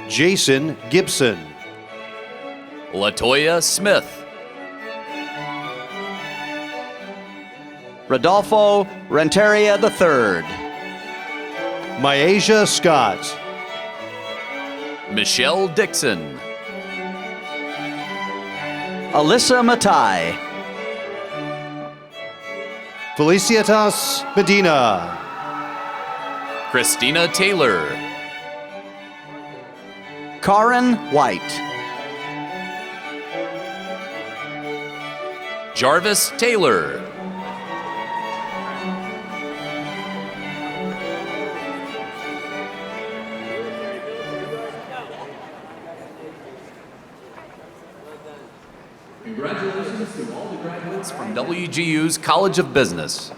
[SPEAKER 11] Jason Gibson.
[SPEAKER 12] Latoya Smith.
[SPEAKER 13] Rodolfo Renteria III.
[SPEAKER 11] Myasia Scott.
[SPEAKER 12] Michelle Dixon.
[SPEAKER 13] Alyssa Matai.
[SPEAKER 11] Felicitas Medina.
[SPEAKER 12] Christina Taylor.
[SPEAKER 13] Karen White.
[SPEAKER 12] Jarvis Taylor. Congratulations to all the graduates from WGU's College of Business.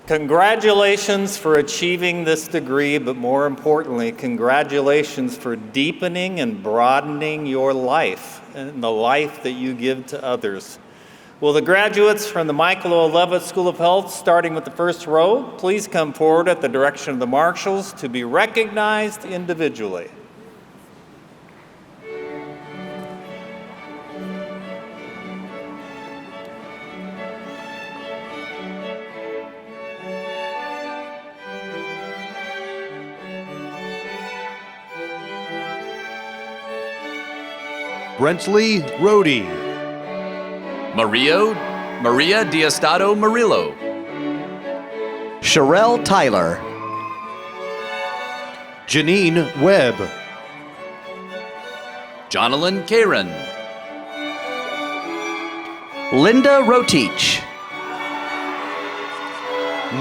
[SPEAKER 14] Congratulations for achieving this degree, but more importantly, congratulations for deepening and broadening your life and the life that you give to others. Will the graduates from the Michael O. Levitt School of Health, starting with the first row, please come forward at the direction of the marshals to be recognized individually.
[SPEAKER 11] Brentley Rohde.
[SPEAKER 12] Maria Diastado Murillo.
[SPEAKER 13] Sherelle Tyler.
[SPEAKER 11] Janine Webb.
[SPEAKER 12] Jonalyn Karen.
[SPEAKER 13] Linda Rotich.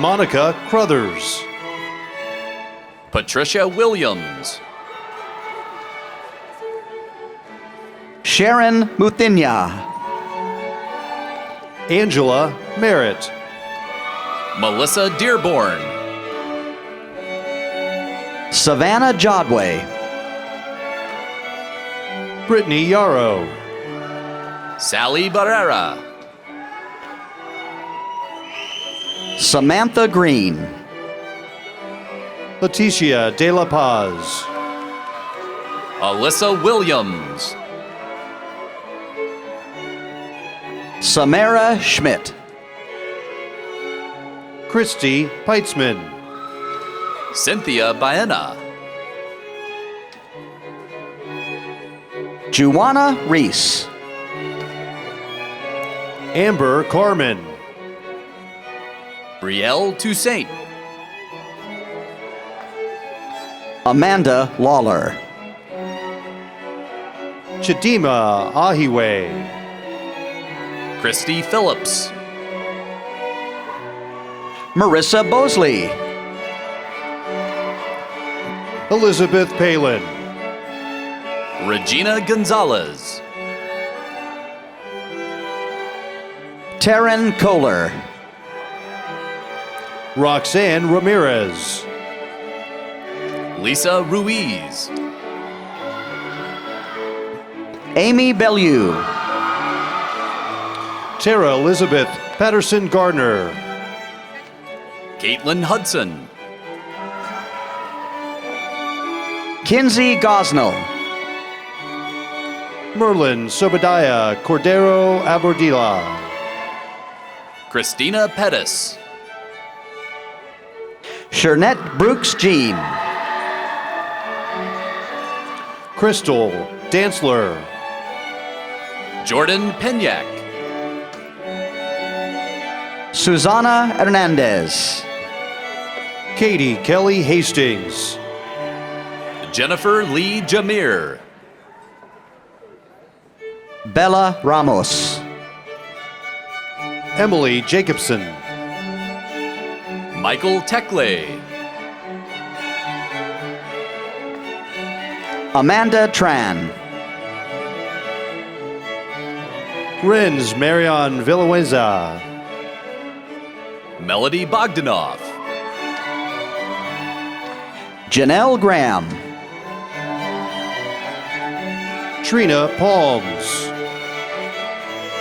[SPEAKER 11] Monica Crothers.
[SPEAKER 12] Patricia Williams.
[SPEAKER 13] Sharon Muthinya.
[SPEAKER 11] Angela Merritt.
[SPEAKER 12] Melissa Dearborn.
[SPEAKER 13] Savannah Jodway.
[SPEAKER 11] Brittany Yarrow.
[SPEAKER 12] Sally Barrera.
[SPEAKER 13] Samantha Green.
[SPEAKER 11] Leticia De La Paz.
[SPEAKER 12] Alyssa Williams.
[SPEAKER 13] Samara Schmidt.
[SPEAKER 11] Christy Peitzman.
[SPEAKER 12] Cynthia Baena.
[SPEAKER 13] Juana Reese.
[SPEAKER 11] Amber Carmen.
[SPEAKER 12] Brielle Toussaint.
[SPEAKER 13] Amanda Lawler.
[SPEAKER 11] Chidima Ahiwe.
[SPEAKER 12] Christy Phillips.
[SPEAKER 13] Marissa Bosley.
[SPEAKER 11] Elizabeth Palin.
[SPEAKER 12] Regina Gonzalez.
[SPEAKER 13] Taryn Kohler.
[SPEAKER 11] Roxanne Ramirez.
[SPEAKER 12] Lisa Ruiz.
[SPEAKER 13] Amy Bellew.
[SPEAKER 11] Tara Elizabeth Patterson Gardner.
[SPEAKER 12] Caitlin Hudson.
[SPEAKER 13] Kinsey Gosnell.
[SPEAKER 11] Merlin Sobadiah Cordero Abordila.
[SPEAKER 12] Christina Pettis.
[SPEAKER 13] Shernette Brooks Jean.
[SPEAKER 11] Crystal Dantzler.
[SPEAKER 12] Jordan Penyak.
[SPEAKER 13] Susana Hernandez.
[SPEAKER 11] Katie Kelly Hastings.
[SPEAKER 12] Jennifer Lee Jamir.
[SPEAKER 13] Bella Ramos.
[SPEAKER 11] Emily Jacobson.
[SPEAKER 12] Michael Tekle.
[SPEAKER 13] Amanda Tran.
[SPEAKER 11] Renz Marion Villanueva.
[SPEAKER 12] Melody Bogdanov.
[SPEAKER 13] Janelle Graham.
[SPEAKER 11] Trina Palms.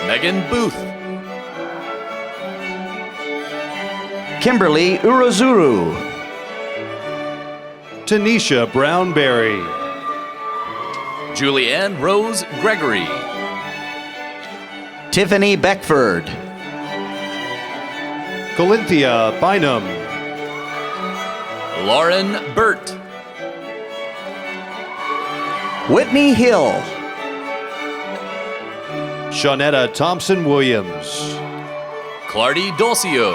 [SPEAKER 12] Megan Booth.
[SPEAKER 13] Kimberly Urozuru.
[SPEAKER 11] Tanisha Brownberry.
[SPEAKER 12] Julianne Rose Gregory.
[SPEAKER 13] Tiffany Beckford.
[SPEAKER 11] Colinthia Bynum.
[SPEAKER 12] Lauren Burt.
[SPEAKER 13] Whitney Hill.
[SPEAKER 11] Shawnetta Thompson Williams.
[SPEAKER 12] Clardy Dolcio.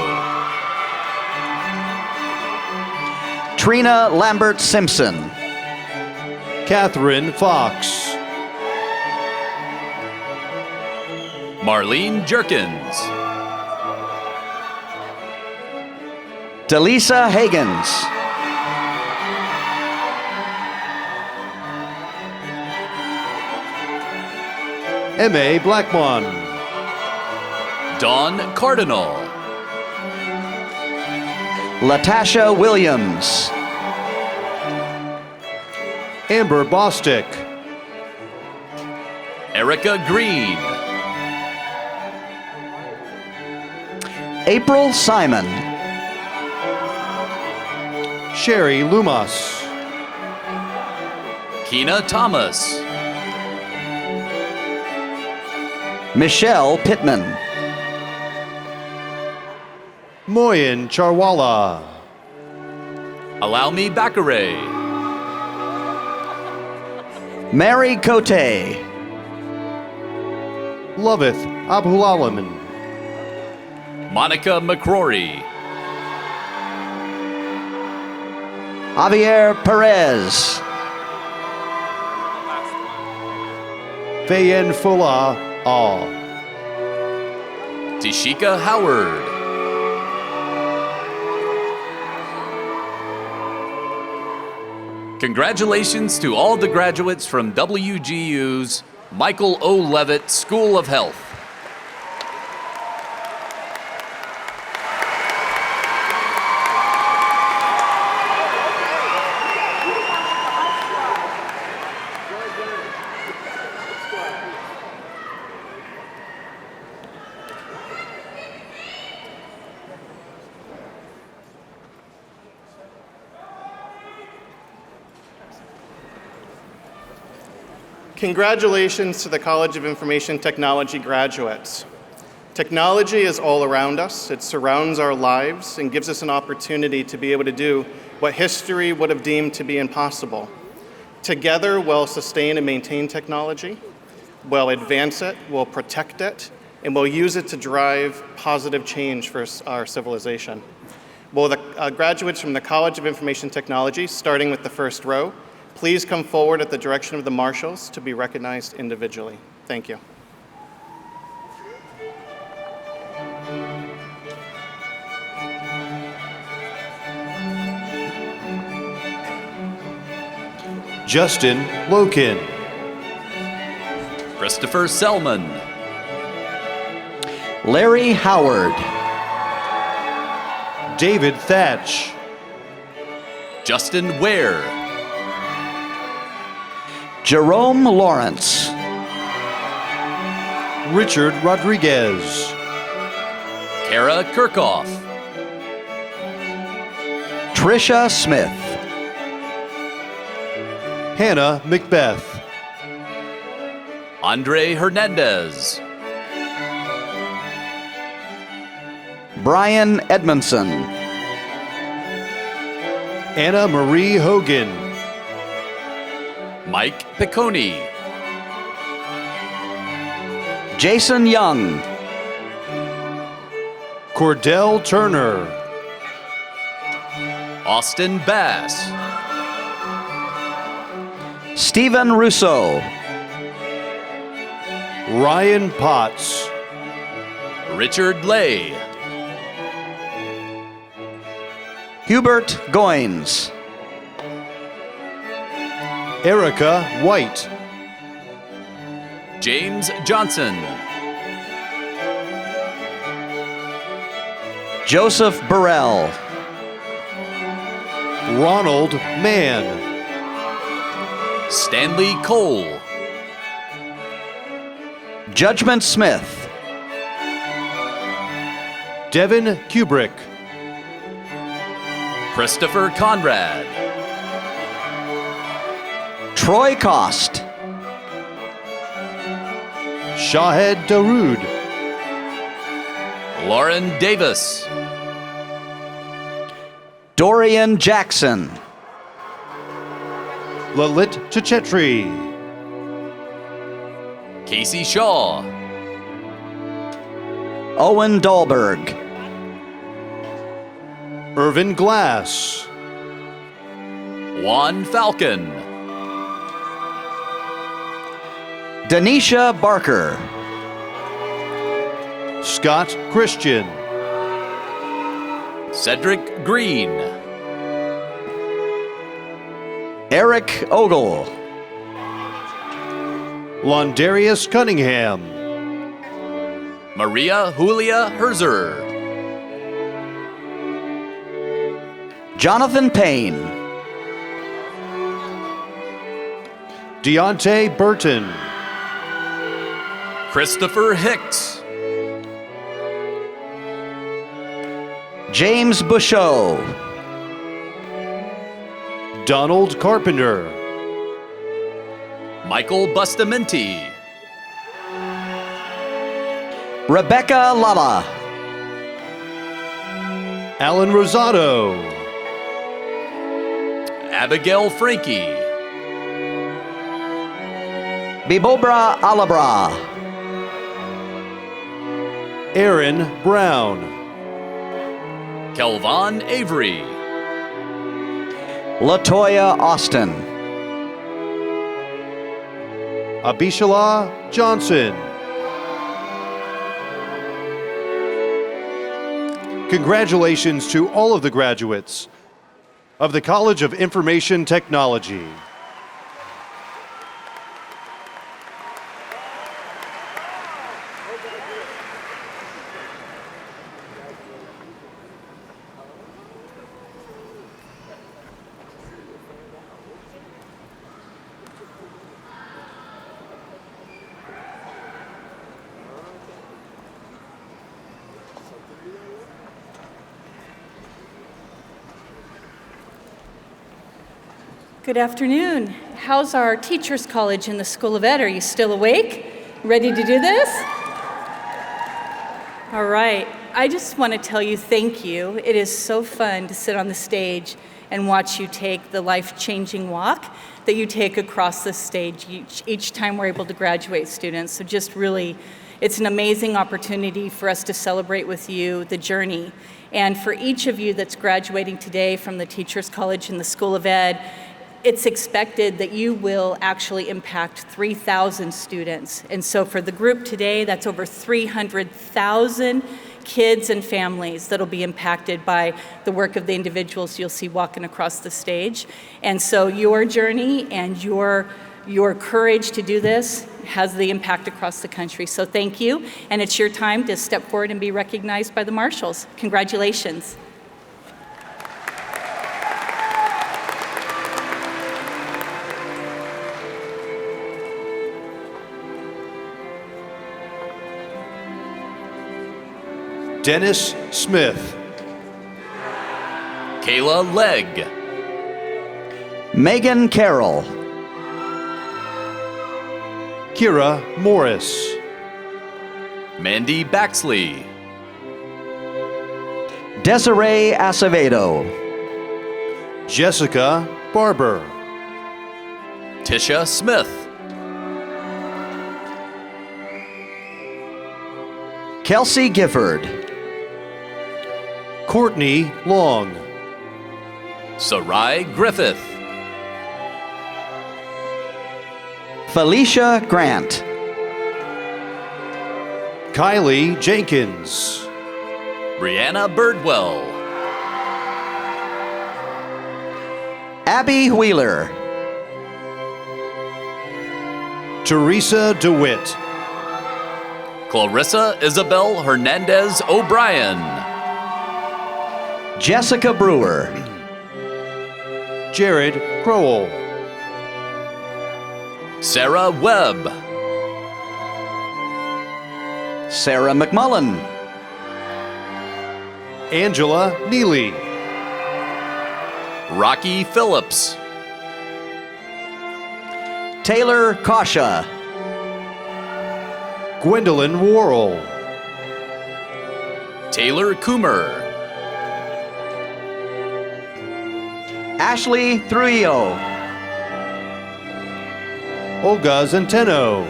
[SPEAKER 13] Trina Lambert Simpson.
[SPEAKER 11] Catherine Fox.
[SPEAKER 12] Marlene Jerkins.
[SPEAKER 13] Delisa Hagens.
[SPEAKER 11] M.A. Blackmon.
[SPEAKER 12] Dawn Cardinal.
[SPEAKER 13] Latasha Williams.
[SPEAKER 11] Amber Bostick.
[SPEAKER 12] Erica Green.
[SPEAKER 13] April Simon.
[SPEAKER 11] Sherry Lumas.
[SPEAKER 12] Keena Thomas.
[SPEAKER 13] Michelle Pittman.
[SPEAKER 11] Moyen Charwala.
[SPEAKER 12] Allow me Bakare.
[SPEAKER 13] Mary Cote.
[SPEAKER 11] Loveth Abhulalaman.
[SPEAKER 12] Monica McCrory.
[SPEAKER 13] Javier Perez.
[SPEAKER 11] Fayen Fula All.
[SPEAKER 12] Tishika Howard. Congratulations to all the graduates from WGU's Michael O. Levitt School of Health.
[SPEAKER 15] Congratulations to the College of Information Technology graduates. Technology is all around us. It surrounds our lives and gives us an opportunity to be able to do what history would have deemed to be impossible. Together, we'll sustain and maintain technology, we'll advance it, we'll protect it, and we'll use it to drive positive change for our civilization. Will the graduates from the College of Information Technology, starting with the first row, please come forward at the direction of the marshals to be recognized individually. Thank you.
[SPEAKER 11] Justin Loken.
[SPEAKER 12] Christopher Selman.
[SPEAKER 13] Larry Howard.
[SPEAKER 11] David Thatch.
[SPEAKER 12] Justin Ware.
[SPEAKER 13] Jerome Lawrence.
[SPEAKER 11] Richard Rodriguez.
[SPEAKER 12] Kara Kirkhoff.
[SPEAKER 13] Tricia Smith.
[SPEAKER 11] Hannah Macbeth.
[SPEAKER 12] Andre Hernandez.
[SPEAKER 13] Brian Edmondson.
[SPEAKER 11] Anna Marie Hogan.
[SPEAKER 12] Mike Piccone.
[SPEAKER 13] Jason Young.
[SPEAKER 11] Cordell Turner.
[SPEAKER 12] Austin Bass.
[SPEAKER 13] Stephen Russo.
[SPEAKER 11] Ryan Potts.
[SPEAKER 12] Richard Lay.
[SPEAKER 13] Hubert Goins.
[SPEAKER 11] Erica White.
[SPEAKER 12] James Johnson.
[SPEAKER 13] Joseph Burrell.
[SPEAKER 11] Ronald Mann.
[SPEAKER 12] Stanley Cole.
[SPEAKER 13] Judgment Smith.
[SPEAKER 11] Devin Kubrick.
[SPEAKER 12] Christopher Conrad.
[SPEAKER 13] Troy Cost.
[SPEAKER 11] Shahed Darood.
[SPEAKER 12] Lauren Davis.
[SPEAKER 13] Dorian Jackson.
[SPEAKER 11] Lalit Chachetri.
[SPEAKER 12] Casey Shaw.
[SPEAKER 13] Owen Dahlberg.
[SPEAKER 11] Irvin Glass.
[SPEAKER 12] Juan Falcon.
[SPEAKER 13] Denisha Barker.
[SPEAKER 11] Scott Christian.
[SPEAKER 12] Cedric Green.
[SPEAKER 13] Eric Ogle.
[SPEAKER 11] Londarius Cunningham.
[SPEAKER 12] Maria Julia Herzer.
[SPEAKER 13] Jonathan Payne.
[SPEAKER 11] Deontay Burton.
[SPEAKER 12] Christopher Hicks.
[SPEAKER 13] James Bouchot.
[SPEAKER 11] Donald Carpenter.
[SPEAKER 12] Michael Bustamante.
[SPEAKER 13] Rebecca Lala.
[SPEAKER 11] Alan Rosado.
[SPEAKER 12] Abigail Frankie.
[SPEAKER 13] Bibobra Alabra.
[SPEAKER 11] Aaron Brown.
[SPEAKER 12] Kelvon Avery.
[SPEAKER 13] Latoya Austin.
[SPEAKER 11] Abishala Johnson. Congratulations to all of the graduates of the College of Information Technology.
[SPEAKER 16] Good afternoon. How's our Teachers College in the School of Ed? Are you still awake? Ready to do this? All right. I just want to tell you thank you. It is so fun to sit on the stage and watch you take the life-changing walk that you take across the stage each time we're able to graduate students. So just really, it's an amazing opportunity for us to celebrate with you the journey. And for each of you that's graduating today from the Teachers College and the School of Ed, it's expected that you will actually impact 3,000 students. And so for the group today, that's over 300,000 kids and families that'll be impacted by the work of the individuals you'll see walking across the stage. And so your journey and your courage to do this has the impact across the country. So thank you, and it's your time to step forward and be recognized by the marshals. Congratulations.
[SPEAKER 11] Dennis Smith.
[SPEAKER 12] Kayla Legg.
[SPEAKER 13] Megan Carroll.
[SPEAKER 11] Kira Morris.
[SPEAKER 12] Mandy Baxley.
[SPEAKER 13] Desiree Acevedo.
[SPEAKER 11] Jessica Barber.
[SPEAKER 12] Tisha Smith.
[SPEAKER 13] Kelsey Gifford.
[SPEAKER 11] Courtney Long.
[SPEAKER 12] Sarai Griffith.
[SPEAKER 13] Felicia Grant.
[SPEAKER 11] Kylie Jenkins.
[SPEAKER 12] Brianna Birdwell.
[SPEAKER 13] Abby Wheeler.
[SPEAKER 11] Teresa DeWitt.
[SPEAKER 12] Clarissa Isabel Hernandez O'Brien.
[SPEAKER 13] Jessica Brewer.
[SPEAKER 11] Jared Crowell.
[SPEAKER 12] Sarah Webb.
[SPEAKER 13] Sarah McMullen.
[SPEAKER 11] Angela Neely.
[SPEAKER 12] Rocky Phillips.
[SPEAKER 13] Taylor Kasha.
[SPEAKER 11] Gwendolyn Worrell.
[SPEAKER 12] Taylor Coomer.
[SPEAKER 13] Ashley Trujillo.
[SPEAKER 11] Olga Zenteno.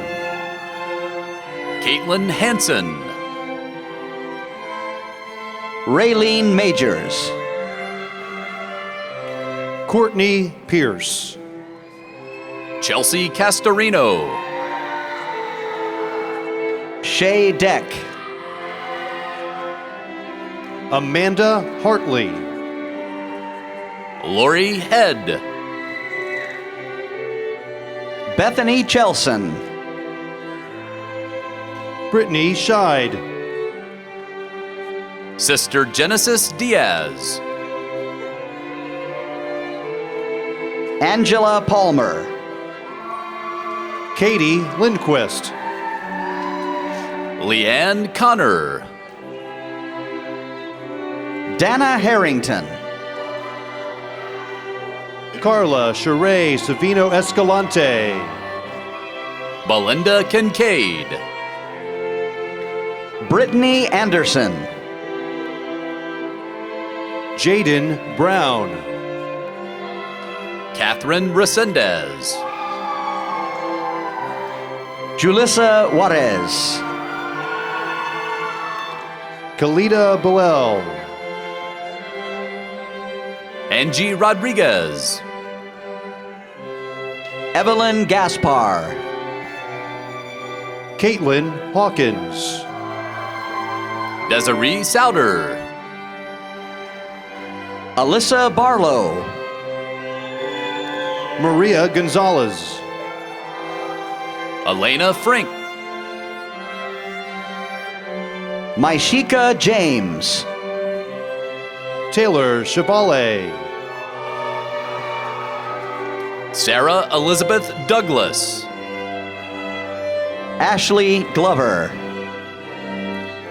[SPEAKER 12] Caitlin Hansen.
[SPEAKER 13] Raylene Majors.
[SPEAKER 11] Courtney Pierce.
[SPEAKER 12] Chelsea Castorino.
[SPEAKER 13] Shay Deck.
[SPEAKER 11] Amanda Hartley.
[SPEAKER 12] Lori Head.
[SPEAKER 13] Bethany Chelson.
[SPEAKER 11] Brittany Scheid.
[SPEAKER 12] Sister Genesis Diaz.
[SPEAKER 13] Angela Palmer.
[SPEAKER 11] Katie Lindquist.
[SPEAKER 12] Leanne Connor.
[SPEAKER 13] Dana Harrington.
[SPEAKER 11] Carla Sheree Savino Escalante.
[SPEAKER 12] Belinda Kincaid.
[SPEAKER 13] Brittany Anderson.
[SPEAKER 11] Jaden Brown.
[SPEAKER 12] Catherine Resendez.
[SPEAKER 13] Julissa Juarez.
[SPEAKER 11] Kalida Boel.
[SPEAKER 12] Angie Rodriguez.
[SPEAKER 13] Evelyn Gaspar.
[SPEAKER 11] Caitlin Hawkins.
[SPEAKER 12] Desiree Souter.
[SPEAKER 13] Alyssa Barlow.
[SPEAKER 11] Maria Gonzalez.
[SPEAKER 12] Elena Frank.
[SPEAKER 13] Maishika James.
[SPEAKER 11] Taylor Chevale.
[SPEAKER 12] Sarah Elizabeth Douglas.
[SPEAKER 13] Ashley Glover.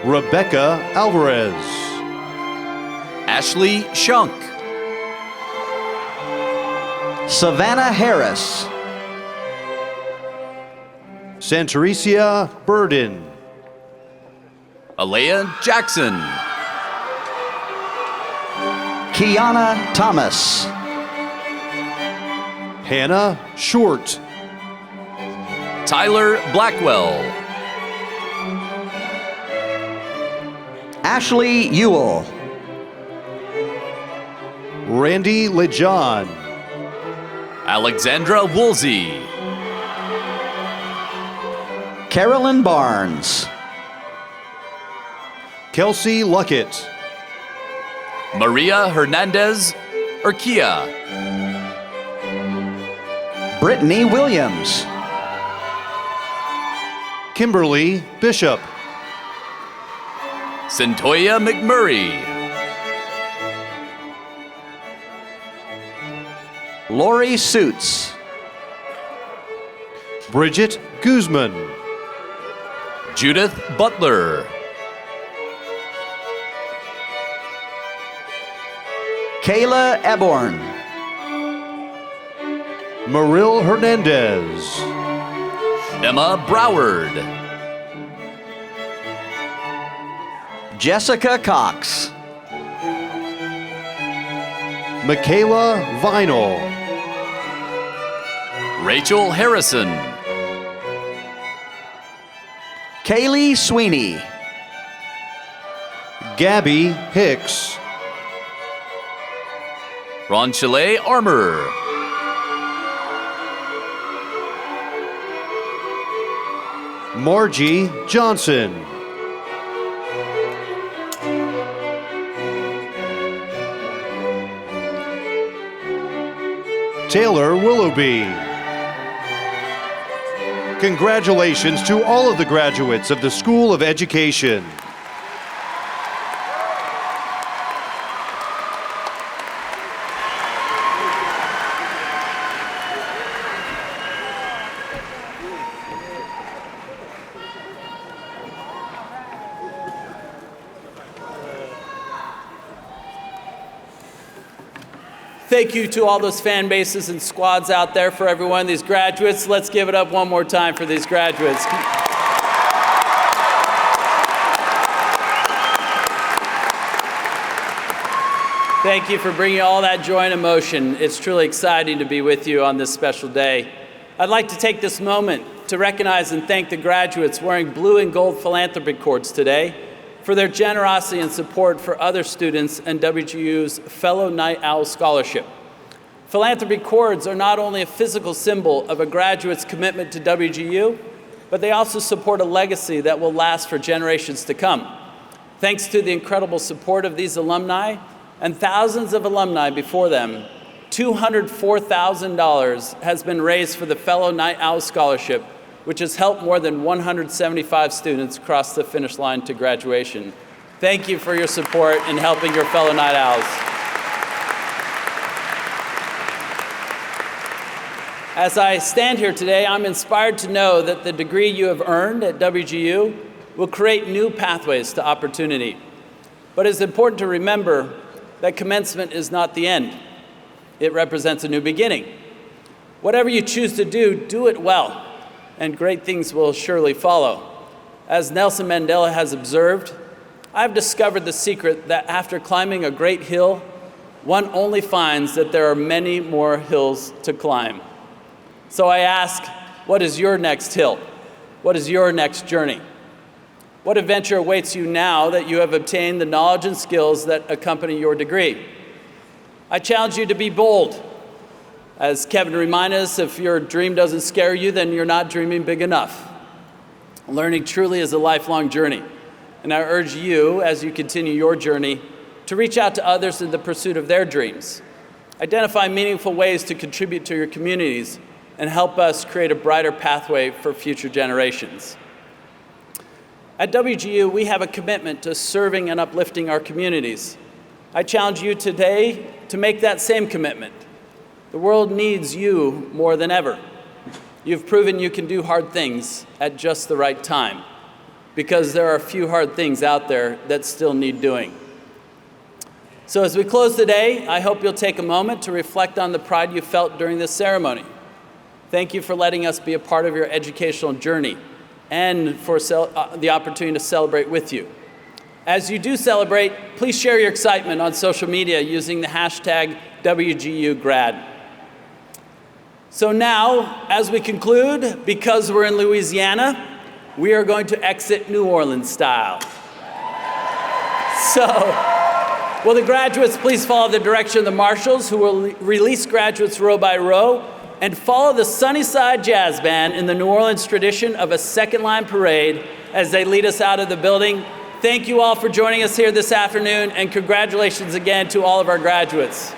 [SPEAKER 11] Rebecca Alvarez.
[SPEAKER 12] Ashley Shunk.
[SPEAKER 13] Savannah Harris.
[SPEAKER 11] Santeresia Burden.
[SPEAKER 12] Alea Jackson.
[SPEAKER 13] Kiana Thomas.
[SPEAKER 11] Hannah Short.
[SPEAKER 12] Tyler Blackwell.
[SPEAKER 13] Ashley Ewell.
[SPEAKER 11] Randy Lejon.
[SPEAKER 12] Alexandra Woolsey.
[SPEAKER 13] Carolyn Barnes.
[SPEAKER 11] Kelsey Luckett.
[SPEAKER 12] Maria Hernandez Urquia.
[SPEAKER 13] Brittany Williams.
[SPEAKER 11] Kimberly Bishop.
[SPEAKER 12] Centoya McMurray.
[SPEAKER 13] Lori Suits.
[SPEAKER 11] Bridget Guzman.
[SPEAKER 12] Judith Butler.
[SPEAKER 13] Kayla Eborn.
[SPEAKER 11] Maril Hernandez.
[SPEAKER 12] Emma Broward.
[SPEAKER 13] Jessica Cox.
[SPEAKER 11] Michaela Vinyl.
[SPEAKER 12] Rachel Harrison.
[SPEAKER 13] Kaylee Sweeney.
[SPEAKER 11] Gabby Hicks.
[SPEAKER 12] Ronchile Armour.
[SPEAKER 11] Margie Johnson. Taylor Willoughby. Congratulations to all of the graduates of the School of Education.
[SPEAKER 5] Thank you to all those fan bases and squads out there for everyone. These graduates, let's give it up one more time for these graduates. Thank you for bringing all that joy and emotion. It's truly exciting to be with you on this special day. I'd like to take this moment to recognize and thank the graduates wearing blue and gold philanthropy cords today for their generosity and support for other students and WGU's Fellow Night Owl Scholarship. Philanthropy cords are not only a physical symbol of a graduate's commitment to WGU, but they also support a legacy that will last for generations to come. Thanks to the incredible support of these alumni and thousands of alumni before them, $204,000 has been raised for the Fellow Night Owl Scholarship, which has helped more than 175 students cross the finish line to graduation. Thank you for your support in helping your fellow Night Owls. As I stand here today, I'm inspired to know that the degree you have earned at WGU will create new pathways to opportunity. But it's important to remember that commencement is not the end. It represents a new beginning. Whatever you choose to do, do it well, and great things will surely follow. As Nelson Mandela has observed, I've discovered the secret that after climbing a great hill, one only finds that there are many more hills to climb. So I ask, what is your next hill? What is your next journey? What adventure awaits you now that you have obtained the knowledge and skills that accompany your degree? I challenge you to be bold. As Kevin reminded us, if your dream doesn't scare you, then you're not dreaming big enough. Learning truly is a lifelong journey, and I urge you, as you continue your journey, to reach out to others in the pursuit of their dreams. Identify meaningful ways to contribute to your communities and help us create a brighter pathway for future generations. At WGU, we have a commitment to serving and uplifting our communities. I challenge you today to make that same commitment. The world needs you more than ever. You've proven you can do hard things at just the right time, because there are a few hard things out there that still need doing. So as we close today, I hope you'll take a moment to reflect on the pride you felt during this ceremony. Thank you for letting us be a part of your educational journey and for the opportunity to celebrate with you. As you do celebrate, please share your excitement on social media using the hashtag WGUGrad. So now, as we conclude, because we're in Louisiana, we are going to exit New Orleans style. So, will the graduates please follow the direction of the marshals, who will release graduates row by row, and follow the Sunnyside Jazz Band in the New Orleans tradition of a second line parade as they lead us out of the building. Thank you all for joining us here this afternoon, and congratulations again to all of our graduates.